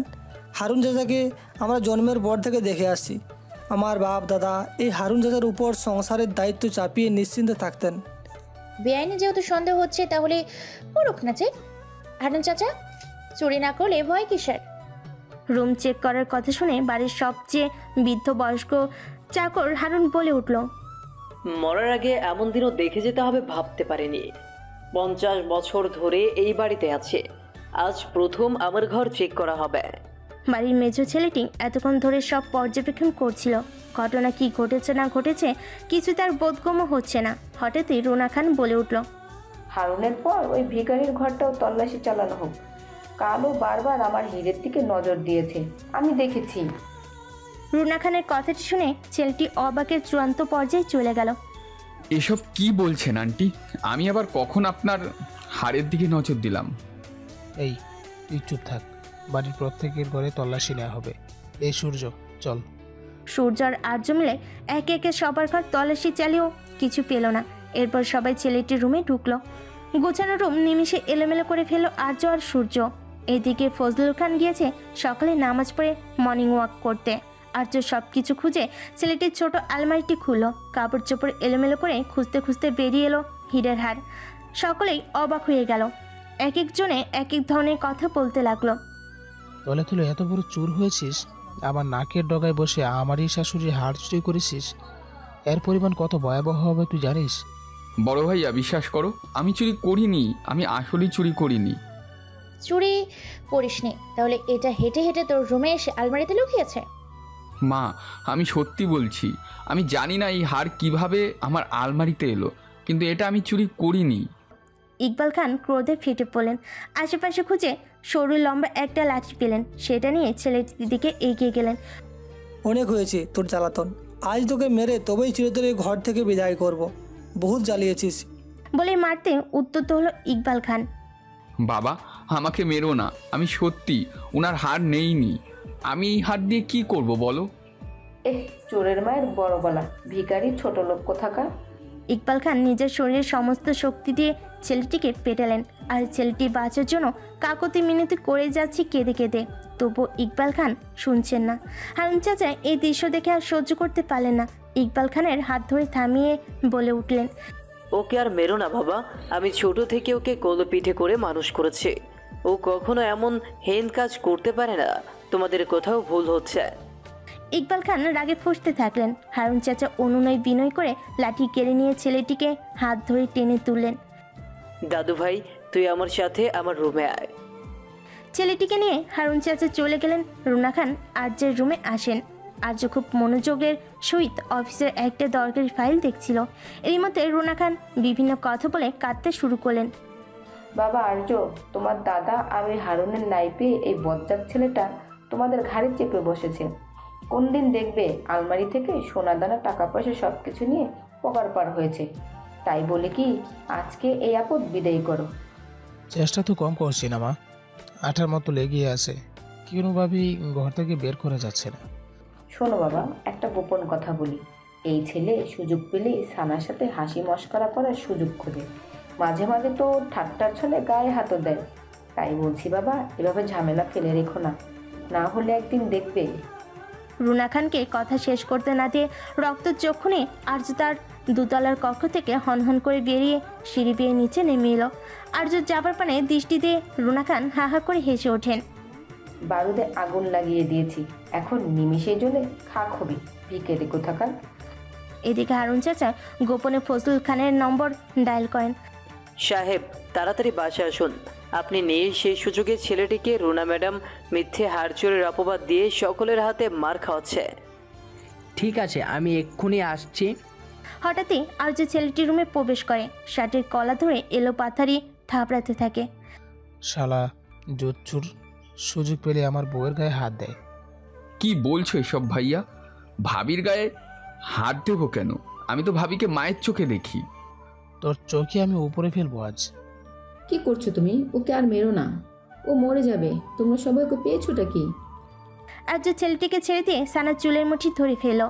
হারুন চাচাকে আমরা জন্মের পর থেকে দেখে আসছি। আমার বাপ দাদা এই হারুন চাচার উপর সংসারের দায়িত্ব চাপিয়ে নিশ্চিন্তে থাকতেন। বেআইনি যেহেতু সন্দেহ হচ্ছে তাহলে করুক না চেক। হারুন চাচা, চুরি না করলে ভয় কিসের? রুম চেক করার কথা শুনে বাড়ির সবচেয়ে বৃদ্ধ বয়স্ক চাকর হারুন বলে উঠল, মরার আগে এমন দিনও দেখে যেতে হবে ভাবতে পারিনি। 50 বছর ধরে এই বাড়িতে আছে, আজ প্রথম আমার ঘর চেক করা হবে। বাড়ির মেজো ছেলেটি এতক্ষণ ধরে সব পর্যবেক্ষণ করছিল। ঘটনা কি ঘটেছে না ঘটেছে কিছু তার বোধগম্য হচ্ছে না। হঠাৎই রুনা খান বলে উঠল, হারুনের পর ওই ভিখারির ঘরটাও তল্লাশি চালানো হোক। কালও বারবার আমার হীরের দিকে নজর দিয়েছে, আমি দেখেছি। রুনা খানের কথাটি শুনে ছেলেটি অবাকের চূড়ান্ত পর্যায়ে চলে গেল। এসব কি বলছেন আন্টি? আমি আবার কখন আপনার হাড়ের দিকে নজর দিলাম? এই তুই চুপ থাক, বাড়ির প্রত্যেকের ঘরে তল্লাশি নেওয়া হবে। এই সূর্য চল। সূর্য আর আর্য মিলে একে একে সবার ঘর তল্লাশি চালিয়েও কিছু পেল না। এরপর সবাই ছেলেটির রুমে ঢুকলো। গোছানো রুম নিমিষে এলোমেলো করে ফেললো আর্য আর সূর্য। এদিকে ফজলুল খান গিয়েছে সকালে নামাজ পড়ে মর্নিং ওয়াক করতে। আর্য সব কিছু খুঁজে ছেলেটির ছোট আলমারিটি খুললো। কাপড় চোপড় এলোমেলো করে খুঁজতে খুঁজতে বেরিয়ে এলো হীরের হার। সকলেই অবাক হয়ে গেল। এক একজনে এক এক ধরনের কথা বলতে লাগলো। তলে তুলে এত বড় চোর হয়েছিস, আমার নাকের ডগায় বসে আমারই শাশুড়ির হাড় চুরি করেছিস। এর পরিমাণ কত ভয়াবহ হবে তুই জানিস? বড় ভাইয়া বিশ্বাস করো, আমি চুরি করিনি, আমি আসলেই চুরি করিনি। চুরি করিসনি? তাহলে এটা হেঁটে হেঁটে তোর রুমে এসে আলমারিতে লুকিয়েছে? মা আমি সত্যি বলছি, আমি জানি না এই হার কিভাবে আমার আলমারিতে এলো, কিন্তু এটা আমি চুরি করিনি। ইকবাল খান ক্রোধে ফেটে পড়লেন। আশেপাশে খুঁজে সরু লম্বা একটা লাঠি পেলেন, সেটা নিয়ে ছেলেটির দিকে এগিয়ে গেলেন। অনেক হয়েছে তোর জ্বালাতন, আজ তোকে মেরে তবেই চিরতরে ঘর থেকে বিদায় করব। বহুত জ্বালিয়েছিস বলে মারতে উদ্যত হলো ইকবাল খান। বাবা আমাকে মেরো না, আমি সত্যি ওনার হার নেইনি। আমি এই হার দিয়ে কি করব বলো? চোরের মায়ের বড় গলা, ভিখারি ছোট লোক কোথাকার। ইকবাল খান নিজের শরীরের সমস্ত শক্তি দিয়ে ছেলেটিকে পেটালেন। আর ছেলেটি বাঁচার জন্য কাকতি মিনতি করে যাচ্ছে কেঁদে কেঁদে। তবু ইকবাল খান শুনছেন না। হারুন চাচা এই দৃশ্য দেখে আর সহ্য করতে পারলেন না। ইকবাল খানের হাত ধরে থামিয়ে বলে উঠলেন, ওকে আর মেরো না বাবা, আমি ছোট থেকে ওকে কোলে পিঠে করে মানুষ করেছি। ও কখনো এমন হেন কাজ করতে পারে না। তোমাদের কোথাও ভুল হচ্ছে। ইকবাল খান রাগে ফুঁসতে থাকলেন। হারুন চাচা অনুনয় বিনয় করে লাঠি কেড়ে নিয়ে ছেলেটিকে হাত ধরে টেনে তুললেন। দাদু ভাই তুই আমার সাথে আমার রুমে আয়। ছেলেটিকে নিয়ে হারুন চাচা চলে গেলেন। রুনা খান আর্যের রুমে আসেন। আর্য খুব মনোযোগের সহিত অফিসের একটা দরকারি ফাইল দেখছিল। এরই মধ্যে রুনা খান বিভিন্ন কথা বলে কাঁদতে শুরু করলেন। বাবা আর্য, তোমার দাদা আর ওই হারুনের নাই পেয়ে এই বজ্জাত ছেলেটা তোমাদের ঘাড়ে চেপে বসেছে। কোন দিন দেখবে আলমারি থেকে সোনা দানা টাকা পয়সা সব কিছু নিয়ে পকার পার হয়েছে। তাই বলে কি আজকে এই আপদ বিদায় করো? চেষ্টা তো কম করছি না মা, আঠার মতো লেগেই আছে, কোনোভাবেই ঘর থেকে বের করে যাচ্ছে না। শোনো বাবা, একটা গোপন কথা বলি। এই ছেলে সুযোগ পেলে সানার সাথে হাসি মশকরা করার সুযোগ খোঁজে। মাঝে মাঝে তো ঠাট্টার ছলে গায়ে হাতও দেয়। তাই বলছি বাবা, এভাবে ঝামেলা ফেলে রেখো না, না হলে একদিন দেখবে। রুনা খানকে কথা শেষ করতে না দিয়ে রক্তচক্ষুনে আর্য তার দুতলার কক্ষ থেকে হনহন করে বেরিয়ে সিঁড়ি বেয়ে নিচে নেমে এলো। আর্য যাবার পানে দৃষ্টি দিয়ে রুনা খান হা হা করে হেসে ওঠেন। বারুদে আগুন লাগিয়ে দিয়েছি, এখন নিমিষে জ্বলে খাক হবি ভিখারি কোথাকার। এদিকে হারুন চাচা গোপনে ফজলুল খানের নম্বর ডায়াল করেন। সাহেব তাড়াতাড়ি বাসায় আসুন। আপনি নিয়ে সেই সুযোগে ছেলেটিকে রুনা ম্যাডাম মিথ্যে হার চোরের অপবাদ দিয়ে সকলের হাতে মার খাওয়াচ্ছে। ঠিক আছে, আমি এক্ষুনি আসছি। হঠাৎই আর্য ছেলেটির রুমে প্রবেশ করে। শার্টের কলা ধরে এলো পাথারি থাপড়াতে থাকে। শালা জোচ্চুর, সুযোগ পেলে আমার বউয়ের গায়ে হাত দেয়। কি বলছো এসব ভাইয়া? ভাবির গায়ে হাত দেবো কেন? আমি তো ভাবিকে মায়ের চোখে দেখি। তোর চোখে আমি উপরে ফেলবো আজ। কি করছো তুমি? ওকে আর মেরো না, ও মরে যাবে। তোমরা সবাই ওকে পেয়েছোটা কি? আর্য ছেলেটিকে ছেড়ে দিয়ে সানার চুলের মুঠি ধরে ফেল।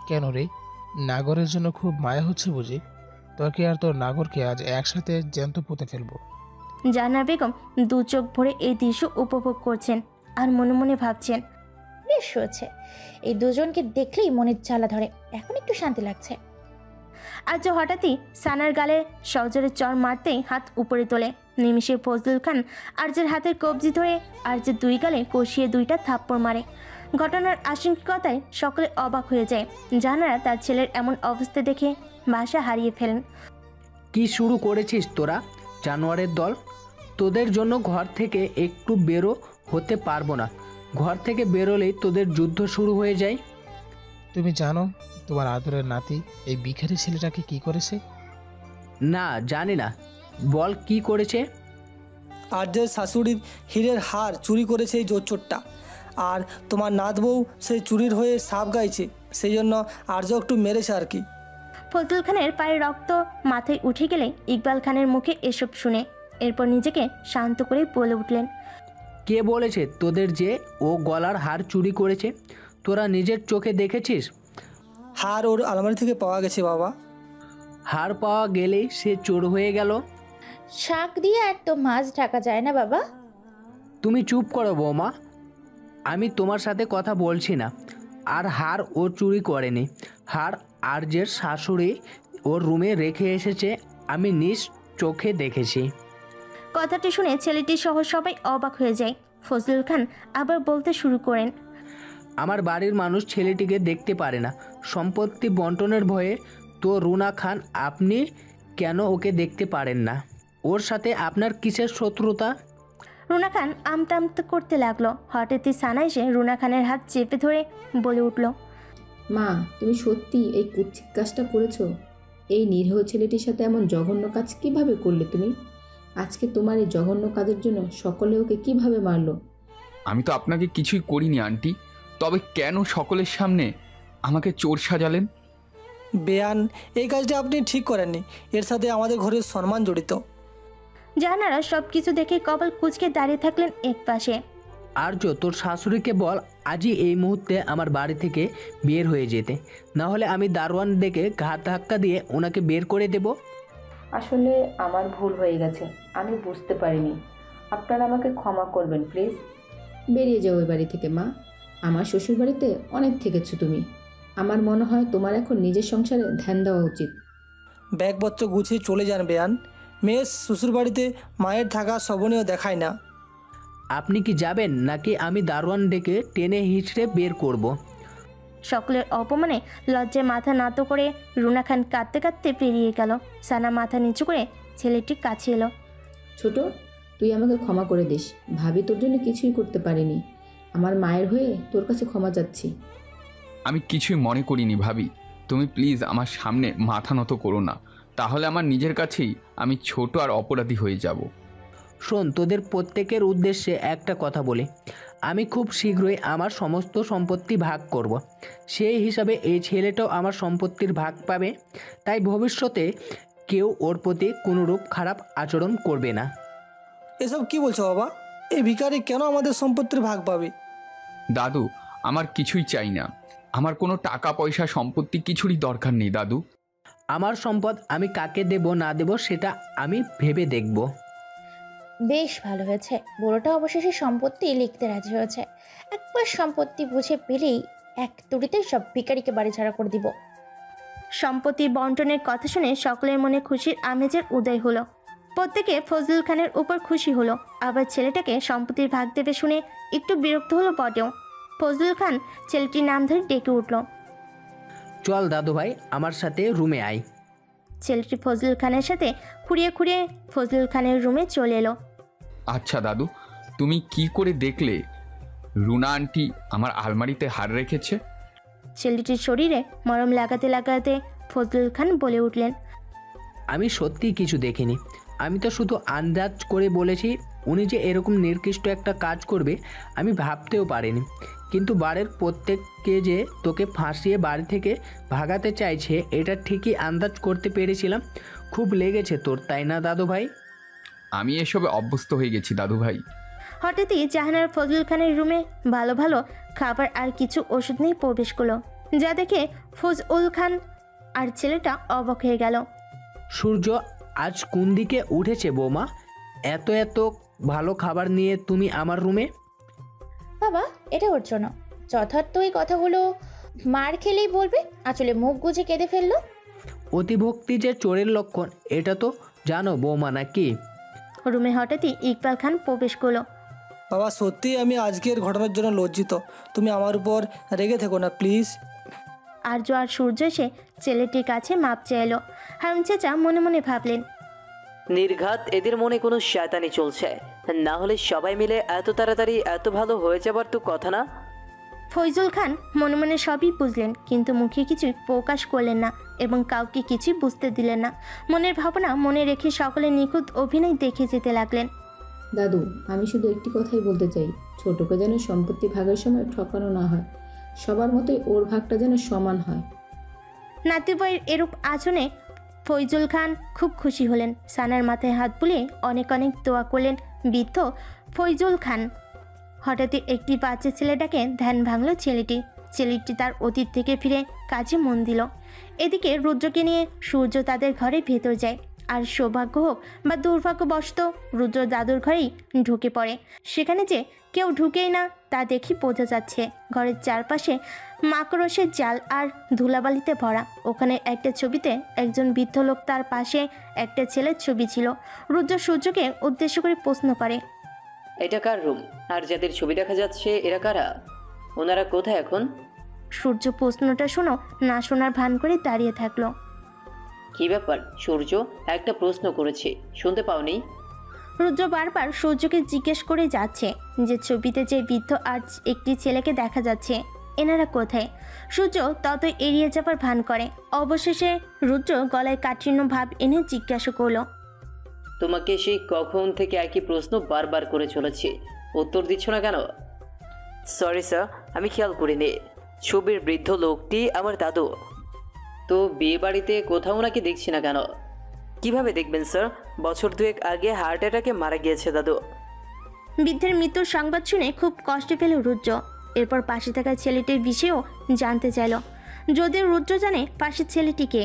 কেন রে, নাগরের জন্য খুব মায়া হচ্ছে বুঝি? তোকে আর তোর নাগরকে আজ একসাথে জ্যান্ত পুঁতে ফেলবো। জাহ্নারা বেগম দু চোখ ভরে এই দৃশ্য উপভোগ করছেন আর মনে মনে ভাবছেন, বেশ হয়েছে, এই দুজনকে দেখলেই মনের জ্বালা ধরে। এখন একটু শান্তি লাগছে। আর্য হঠাৎই সানার গালে সজোরে চর মারতেই হাত উপরে তোলে। নিমিষে ফজলুল খান আর্যের হাতের কবজি ধরে আর্যের দুই গালে কষিয়ে দুইটা থাপ্পড় মারে। ঘটনার আশঙ্কাতায় সকলে অবাক হয়ে যায়। জাহানারা তার ছেলের এমন অবস্থা দেখে ভাষা হারিয়ে ফেলেন। কি শুরু করেছিস তোরা জানোয়ারের দল? তোদের জন্য ঘর থেকে একটু বেরো হতে পারবো না। ঘর থেকে বেরোলেই তোদের যুদ্ধ শুরু হয়ে যায়। তুমি জানো তোমার আদরের নাতি এই ভিখারি ছেলেটাকে কি করেছে? না, জানি না। বল কি করেছে? আর্যের শাশুড়ির হীরের হার চুরি করেছে এই জোচ্চোরটা। আর তোমার নাত বউ সেই চুরির হয়ে সাপ গাইছে, সেই জন্য আর্য একটু মেরেছে আর কি। ফজলুল খানের পায়ে রক্ত মাথায় উঠে গেলে ইকবাল খানের মুখে এসব শুনে এরপর নিজেকে শান্ত করে বলে উঠলেন, কে বলেছে তোদের যে ও গলার হার চুরি করেছে? তোরা নিজের চোখে দেখেছিস? হার ওর আলমারি থেকে পাওয়া গেছে বাবা। হার পাওয়া গেলেই সে চোর হয়ে গেল? শাক দিয়ে আর তো মাছ ঢাকা যায় না বাবা। তুমি চুপ করো বৌমা, আমি তোমার সাথে কথা বলছি না। আর হার ও চুরি করেনি। হার আর্যের শাশুড়ি ওর রুমে রেখে এসেছে, আমি নিজ চোখে দেখেছি। কথাটি শুনে ছেলেটি সহ সবাই অবাক হয়ে যায়। ফজলুল খান আবার বলতে শুরু করেন, আমার বাড়ির মানুষ ছেলেটিকে দেখতে পারে না সম্পত্তি বন্টনের ভয়ে। তো রুনা খান, আপনি কেন ওকে দেখতে পারেন না? ওর সাথে আপনার কিসের শত্রুতা? রুনা খান আমতা আমতা করতে লাগলো। হঠাৎই সানা এসে রুনা খানের হাত চেপে ধরে বলে উঠল, মা, তুমি সত্যি এই কুৎসিত কাজটা করেছো? এই নিরীহ ছেলেটির সাথে এমন জঘন্য কাজ কিভাবে করলে তুমি? আজকে তোমার এই জঘন্য কাজের জন্য সকলে ওকে কিভাবে মারলো? আমি তো আপনাকে কিছুই করিনি আন্টি, তবে কেন সকলের সামনে আমাকে চোর সাজালেন? বেয়ান, এই কাজটা আপনি ঠিক করেননি। এর সাথে আমাদের ঘরের সম্মান জড়িত। জাহানারা সব কিছু দেখে কপাল কুঁচকে দাঁড়িয়ে থাকলেন এক পাশে। আর্য, তোর শাশুড়িকে বল আজই এই মুহূর্তে আমার বাড়ি থেকে বের হয়ে যেতে, না হলে আমি দারোয়ান ডেকে ঘাত ধাক্কা দিয়ে ওনাকে বের করে দেব। আসলে আমার ভুল হয়ে গেছে, আমি বুঝতে পারিনি। আপনারা আমাকে ক্ষমা করবেন প্লিজ। বেরিয়ে যাও ওই বাড়ি থেকে মা। আমার শ্বশুর বাড়িতে অনেক থেকেছো তুমি। আমার মনে হয় তোমার এখন নিজের সংসারে ধ্যান দেওয়া উচিত। ব্যাগপত্র গুছিয়ে চলে যান বেয়ান। মেয়ের শ্বশুরবাড়িতে মায়ের থাকা শোভনীয় দেখায় না। আপনি কি যাবেন নাকি আমি দারোয়ান ডেকে টেনে হিঁচড়ে বের করব? সকলের অপমানে লজ্জায় মাথা নত করে রুনা খান কাঁদতে কাঁদতে পেরিয়ে গেল। সানা মাথা নিচু করে ছেলেটির কাছে এলো। ছোট, তুই আমাকে ক্ষমা করে দিস। ভাবি তোর জন্য কিছুই করতে পারিনি। আমার মায়ের হয়ে তোর কাছে ক্ষমা চাচ্ছি। আমি কিছুই মনে করিনি ভাবি। তুমি প্লিজ আমার সামনে মাথা নত করো না, তাহলে আমার নিজের কাছেই আমি ছোট আর অপরাধী হয়ে যাব। শোন, তোদের প্রত্যেকের উদ্দেশ্যে একটা কথা বলি। আমি খুব শীঘ্রই আমার সমস্ত সম্পত্তি ভাগ করব। সেই হিসাবে এই ছেলেটাও আমার সম্পত্তির ভাগ পাবে। তাই ভবিষ্যতে কেউ ওর প্রতি কোনোরূপ খারাপ আচরণ করবে না। এসব কি বলছো বাবা? এই ভিখারি কেন আমাদের সম্পত্তির ভাগ পাবে? দাদু, আমার কিছুই চাই না। আমার কোনো টাকা পয়সা সম্পত্তি কিছুরই দরকার নেই দাদু। আমার সম্পদ আমি কাকে দেব না দেব সেটা আমি ভেবে দেখব। বেশ ভালো হয়েছে, বুড়োটা অবশেষে সম্পত্তি লিখতে রাজি হয়েছে। একবার সম্পত্তি বুঝে পেলেই এক তুড়িতে সব ভিখারিকে বাড়ি ছাড়া করে দিব। সম্পত্তি বন্টনের কথা শুনে সকলের মনে খুশির আমেজের উদয় হলো। প্রত্যেকে ফজলুল খানের উপর খুশি হলো। আবার ছেলেটাকে সম্পত্তির ভাগ দেবে শুনে একটু বিরক্ত হলো বটেও। ফজলুল খান ছেলেটির নাম ধরে ডেকে উঠল, চল দাদু ভাই, আমার সাথে রুমে আয়। ছেলেটি ফজলুল খানের সাথে খুঁড়িয়ে খুঁড়িয়ে ফজলুল খানের রুমে চলে এলো। আচ্ছা দাদু, তুমি কি করে দেখলে রুনা আন্টি আমার আলমারিতে হার রেখেছে? ছেলেটির শরীরে মরম লাগাতে লাগাতে ফজলুল খান বলে উঠলেন, আমি সত্যিই কিছু দেখিনি। আমি তো শুধু আন্দাজ করে বলেছি উনি যে এরকম নির্দিষ্ট একটা কাজ করবে আমি ভাবতেও পারিনি। কিন্তু বাড়ির প্রত্যেককে যে তোকে ফাঁসিয়ে বাড়ি থেকে ভাগাতে চাইছে এটা ঠিকই আন্দাজ করতে পেরেছিলাম। খুব লেগেছে তোর, তাই না দাদু ভাই? আমি এসবে অভ্যস্ত হয়ে গেছি দাদু ভাই। হঠাৎই জাহানার ফজলুল খানের রুমে ভালো ভালো খাবার আর কিছু ওষুধ নিয়ে প্রবেশ করলো, যা দেখে ফজলুল খান আর ছেলেটা অবাক হয়ে গেল। সূর্য আজ কোন দিকে উঠেছে বৌমা? এত এত ভালো খাবার নিয়ে তুমি আমার রুমে? বাবা, এটা ওর জন্য। যথার্থ এই কথাগুলো মার খেলেই বলবে। আসলে মুখ গুজে কেঁদে ফেললো। অতিভক্তি যে চোরের লক্ষণ এটা তো জানো বৌমা নাকি? রুমে হঠাৎই ইকবাল খান প্রবেশ করলো। বাবা সত্যিই আমি আজকের ঘটনার জন্য লজ্জিত। তুমি আমার উপর রেগে থেকো না প্লিজ। আর্য আর সূর্য এসে ছেলেটির কাছে মাপ চাইল। হারুন চাচা মনে মনে ভাবলেন, নির্ঘাত এদের মনে কোনো শয়তানি চলছে, না হলে সবাই মিলে এত তাড়াতাড়ি এত ভালো হয়ে যাবার তো কথা না। ফয়জুল খান মনে মনে সবই বুঝলেন, কিন্তু মুখে কিছুই প্রকাশ করলেন না এবং কাউকে কিছুই বুঝতে দিলেন না। মনের ভাবনা মনে রেখে সকলে নিখুঁত অভিনয় দেখে যেতে লাগলেন। দাদু, আমি শুধু একটি কথাই বলতে চাই, ছোটকে যেন সম্পত্তি ভাগের সময় ঠকানো না হয়, সবার মতোই ওর ভাগটা যেন সমান হয়। নাতিবয়ের এরূপ আচরণে ফয়জুল খান খুব খুশি হলেন। সানার মাথায় হাত বুলিয়ে অনেক অনেক দোয়া করলেন বৃদ্ধ ফয়জুল খান। হঠাৎই একটি বাচ্চা ছেলেটাকে ধ্যান ভাঙল ছেলেটি তার অতীত থেকে ফিরে কাজে মন দিল। এদিকে রুদ্রকে নিয়ে সূর্য তাদের ঘরে ভেতর যায়, আর সৌভাগ্য হোক বা দুর্ভাগ্যবশত রুদ্র দাদুর ঘরেই ঢুকে পড়ে। সেখানে যে কেউ ঢুকেই না তা দেখি বোঝা যাচ্ছে। ঘরের চারপাশে মাকড়সের জাল আর ধুলাবালিতে ভরা। ওখানে একটা ছবিতে একজন বৃদ্ধ লোক, তার পাশে একটা ছেলের ছবি ছিল। রুদ্র সূর্যকে উদ্দেশ্য করে প্রশ্ন করে, এটা কার রুম? আর যাদের ছবি দেখা যাচ্ছে এরা কারা? ওনারা কোথায় এখন? সূর্য প্রশ্নটা শোনো না শোনার ভান করে দাঁড়িয়ে থাকলো। কি ব্যাপার সূর্য, একটা প্রশ্ন করেছি, শুনতে পাওনি? রুদ্র বারবার সূর্যকে জিজ্ঞেস করে যাচ্ছে যে ছবিতে যে বৃদ্ধ আর একটি ছেলেকে দেখা যাচ্ছে, এনারা কোথায়? সূর্য তত এড়িয়ে যাবার ভান করে। অবশেষে রুদ্র গলায় কাঠিন্য ভাব এনে জিজ্ঞাসা করলো, তোমাকে সেই কখন থেকে একই প্রশ্ন বারবার করে চলেছি, উত্তর দিচ্ছ না কেন? সরি স্যার, আমি খেয়াল করিনি। ছবির বৃদ্ধ লোকটি আমার দাদু। তো বিয়ে বাড়িতে কোথাও ওনাকে দেখছি না কেন? কিভাবে দেখবেন স্যার? বছর দুয়েক আগে হার্ট অ্যাটাকে মারা গিয়েছে দাদু। বৃদ্ধের মৃত্যুর সংবাদ শুনে খুব কষ্ট পেল রুদ্র। এরপর পাশে থাকা ছেলেটির বিষয়েও জানতে চাইল। যদিও রুদ্র জানে পাশের ছেলেটিকে,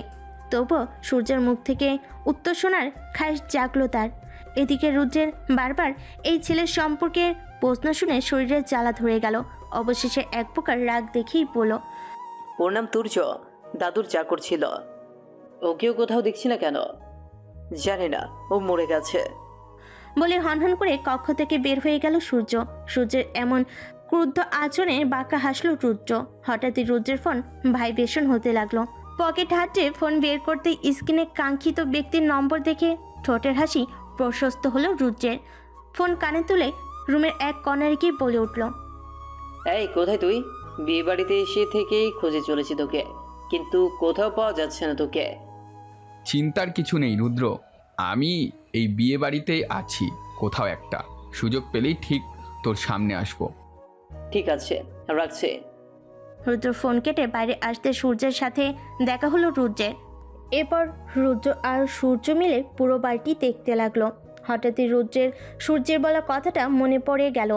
তবুও সূর্যের মুখ থেকে উত্তর শোনার খাস জাগলো তার। এদিকে রুদ্রের বারবার এই ছেলের সম্পর্কে প্রশ্ন শুনে শরীরে জ্বালা ধরে গেল। অবশেষে এক প্রকার রাগ দেখেই বলল, ওর নাম তুর্য, দাদুর চাকর ছিল। ওকেও কোথাও দেখছি না কেন? জানি না, ও মরে গেছে। বলে হনহন করে কক্ষ থেকে বের হয়ে গেল সূর্য। সূর্যের এমন ক্রুদ্ধ আচরণে বাঁকা হাসল রুদ্র। হঠাৎই রুদ্রের ফোন ভাইব্রেশন হতে লাগলো। পকেট হাতে ফোন বের করতে স্ক্রিনে কাঙ্ক্ষিত ব্যক্তির নম্বর দেখে ঠোঁটের হাসি প্রশস্ত হলো রুদ্রের। ফোন কানে তুলে রুমের এক কর্নারে গিয়ে বলে উঠল, এই কোথায় তুই? বিয়ে বাড়িতে এসে থেকেই খুঁজে চলেছি তোকে, কিন্তু কোথাও পাওয়া যাচ্ছে না তোকে। চিন্তার কিছু নেই রুদ্র, আমি এই বিয়ে বাড়িতেই আছি কোথাও একটা। সুযোগ পেলেই ঠিক তোর সামনে আসবো। ঠিক আছে, রাখছে। রুদ্র ফোন কেটে বাইরে আসতে সূর্যের সাথে দেখা হলো রুদ্রের। এরপর রুদ্র আর সূর্য মিলে পুরো বাড়িটি দেখতে লাগলো। হঠাৎই সূর্যের বলা কথাটা মনে পড়ে গেল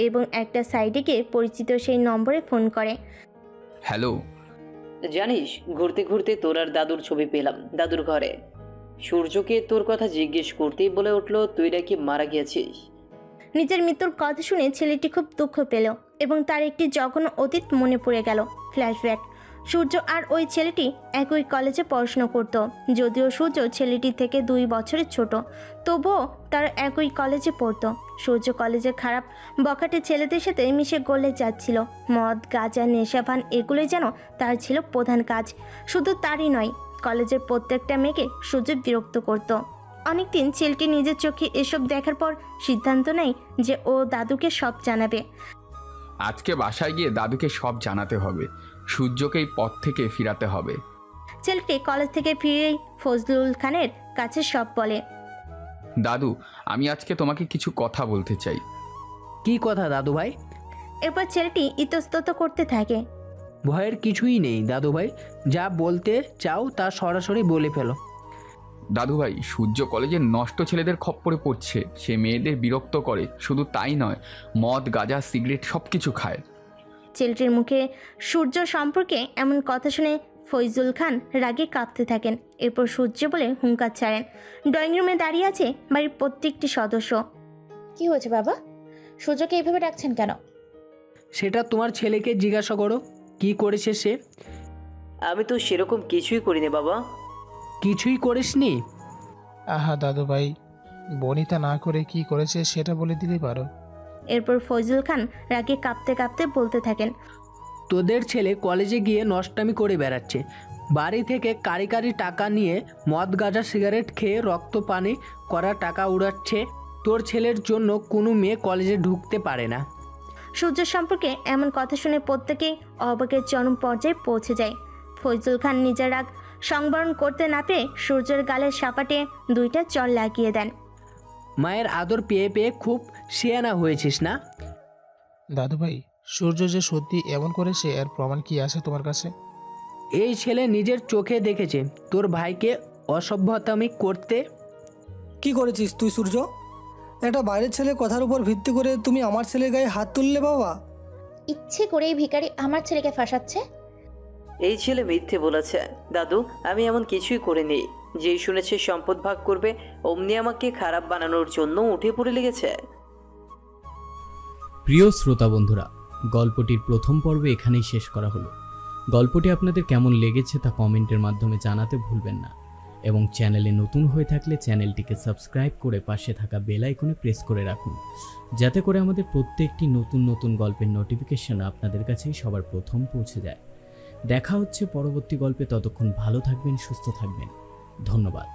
এবং একটা সাইডে গিয়ে পরিচিত সেই নম্বরে ফোন করে। হ্যালো। জানিস, ঘুরতে ঘুরতে তোর আর দাদুর ছবি পেলাম দাদুর ঘরে। সূর্যকে তোর কথা জিজ্ঞেস করতেই বলে উঠলো তুই নাকি মারা গিয়েছিস। নিজের মৃত্যুর কথা শুনে ছেলেটি খুব দুঃখ পেল এবং তার একটি জঘন্য অতীত মনে পড়ে গেল। ফ্ল্যাশব্যাক। সূর্য আর ওই ছেলেটি একই কলেজে পড়াশোনা করত। যদিও সূর্য ছেলেটির থেকে 2 বছরের ছোট, তবুও তারা একই কলেজে পড়তো। সূর্য কলেজে খারাপ বখাটে ছেলেদের সাথে মিশে গলে যাচ্ছিল। মদ, গাঁজা, নেশাপান এগুলোই যেন তার ছিল প্রধান কাজ। শুধু তারই নয়, কলেজের প্রত্যেকটা মেয়েকে সূর্য বিরক্ত করত। অনেকদিন ছেলেটি নিজের চোখে এসব দেখার পর সিদ্ধান্ত নেয় যে ও দাদুকে সব জানাবে। আজকে বাসায় গিয়ে দাদুকে সব জানাতে হবে, সূর্যকে এই পথ থেকে ফিরাতে হবে। ছেলেটি কলেজ থেকে ফিরেই ফজলুল খানের কাছে সব বলে। দাদু, আমি আজকে তোমাকে কিছু কথা বলতে চাই। কি কথা দাদু ভাই? এরপর ছেলেটি ইতস্তত করতে থাকে। ভয়ের কিছুই নেই দাদু ভাই, যা বলতে চাও তা সরাসরি বলে ফেলো। দাদু ভাই, সূর্য কলেজের নষ্ট ছেলেদের খপ্পরে পড়ছে। সে মেয়েদের বিরক্ত করে, শুধু তাই নয়, মদ, গাঁজা, সিগারেট সব কিছু খায়। ছেলেটির মুখে সূর্য সম্পর্কে এমন কথা শুনে ফয়জুল খান রাগে কাঁপতে থাকেন। এরপর সূর্য বলে হুঙ্কার ছাড়েন। ড্রয়িং রুমে দাঁড়িয়ে আছে বাড়ির প্রত্যেকটি সদস্য। কি হয়েছে বাবা? সূর্যকে এইভাবে ডাকছেন কেন? সেটা তোমার ছেলেকে জিজ্ঞাসা করো, কি করেছে সে। আমি তো সেরকম কিছুই করিনি বাবা। কিছুই করিসনি? আহা দাদু ভাই, বনিতা না করে কি করেছে সেটা বলে দিলেই পারো। এরপর ফজল খান রাগে কাঁপতে কাঁপতে বলতে থাকেন, তোদের ছেলে কলেজে গিয়ে নষ্টামি করে বেড়াচ্ছে, বাড়ি থেকে কারি কারি টাকা নিয়ে মদ গাঁজা সিগারেট খেয়ে রক্ত পানি করা টাকা উড়াচ্ছে। তোর ছেলের জন্য কোনো মেয়ে কলেজে ঢুকতে পারে না। সূর্য সম্পর্কে এমন কথা শুনে প্রত্যেকেই অবাকের চরম পর্যায়ে পৌঁছে যায়। ফজল খান নিজের রাগ সংবরণ করতে না পেরে সূর্যের গালের সাপাটে 2টা চড় লাগিয়ে দেন। মায়ের আদর পেয়ে পেয়ে খুব শিয়ানা হয়েছিস না? দাদু ভাই, সূর্য যে সত্যি এমন করেছে এর প্রমাণ কি আছে তোমার কাছে? এই ছেলে নিজের চোখে দেখেছে তোর ভাইকে অসভ্যতামি করতে। কি করেছিস তুই সূর্য? একটা বাইরের ছেলে কথার উপর ভিত্তি করে তুমি আমার ছেলের গায়ে হাত তুললে বাবা? ইচ্ছে করেই ভিখারি আমার ছেলেকে ফাঁসাচ্ছে। এই ছেলে মিথ্যে বলেছে দাদু, আমি এমন কিছুই করিনি। যেই শুনেছে সম্পদ ভাগ করবে অমনি আমাকে খারাপ বানানোর জন্য উঠে পড়ে লেগেছে। প্রিয় শ্রোতা বন্ধুরা, গল্পটির প্রথম পর্ব এখানেই শেষ করা হলো। গল্পটি আপনাদের কেমন লেগেছে তা কমেন্টের মাধ্যমে জানাতে ভুলবেন না, এবং চ্যানেলে নতুন হয়ে থাকলে চ্যানেলটিকে সাবস্ক্রাইব করে পাশে থাকা বেল আইকনে প্রেস করে রাখুন, যাতে করে আমাদের প্রত্যেকটি নতুন নতুন গল্পের নোটিফিকেশন আপনাদের কাছেই সবার প্রথম পৌঁছে যায়। দেখা হচ্ছে পরবর্তী গল্পে। ততক্ষণ ভালো থাকবেন, সুস্থ থাকবেন। ধন্যবাদ।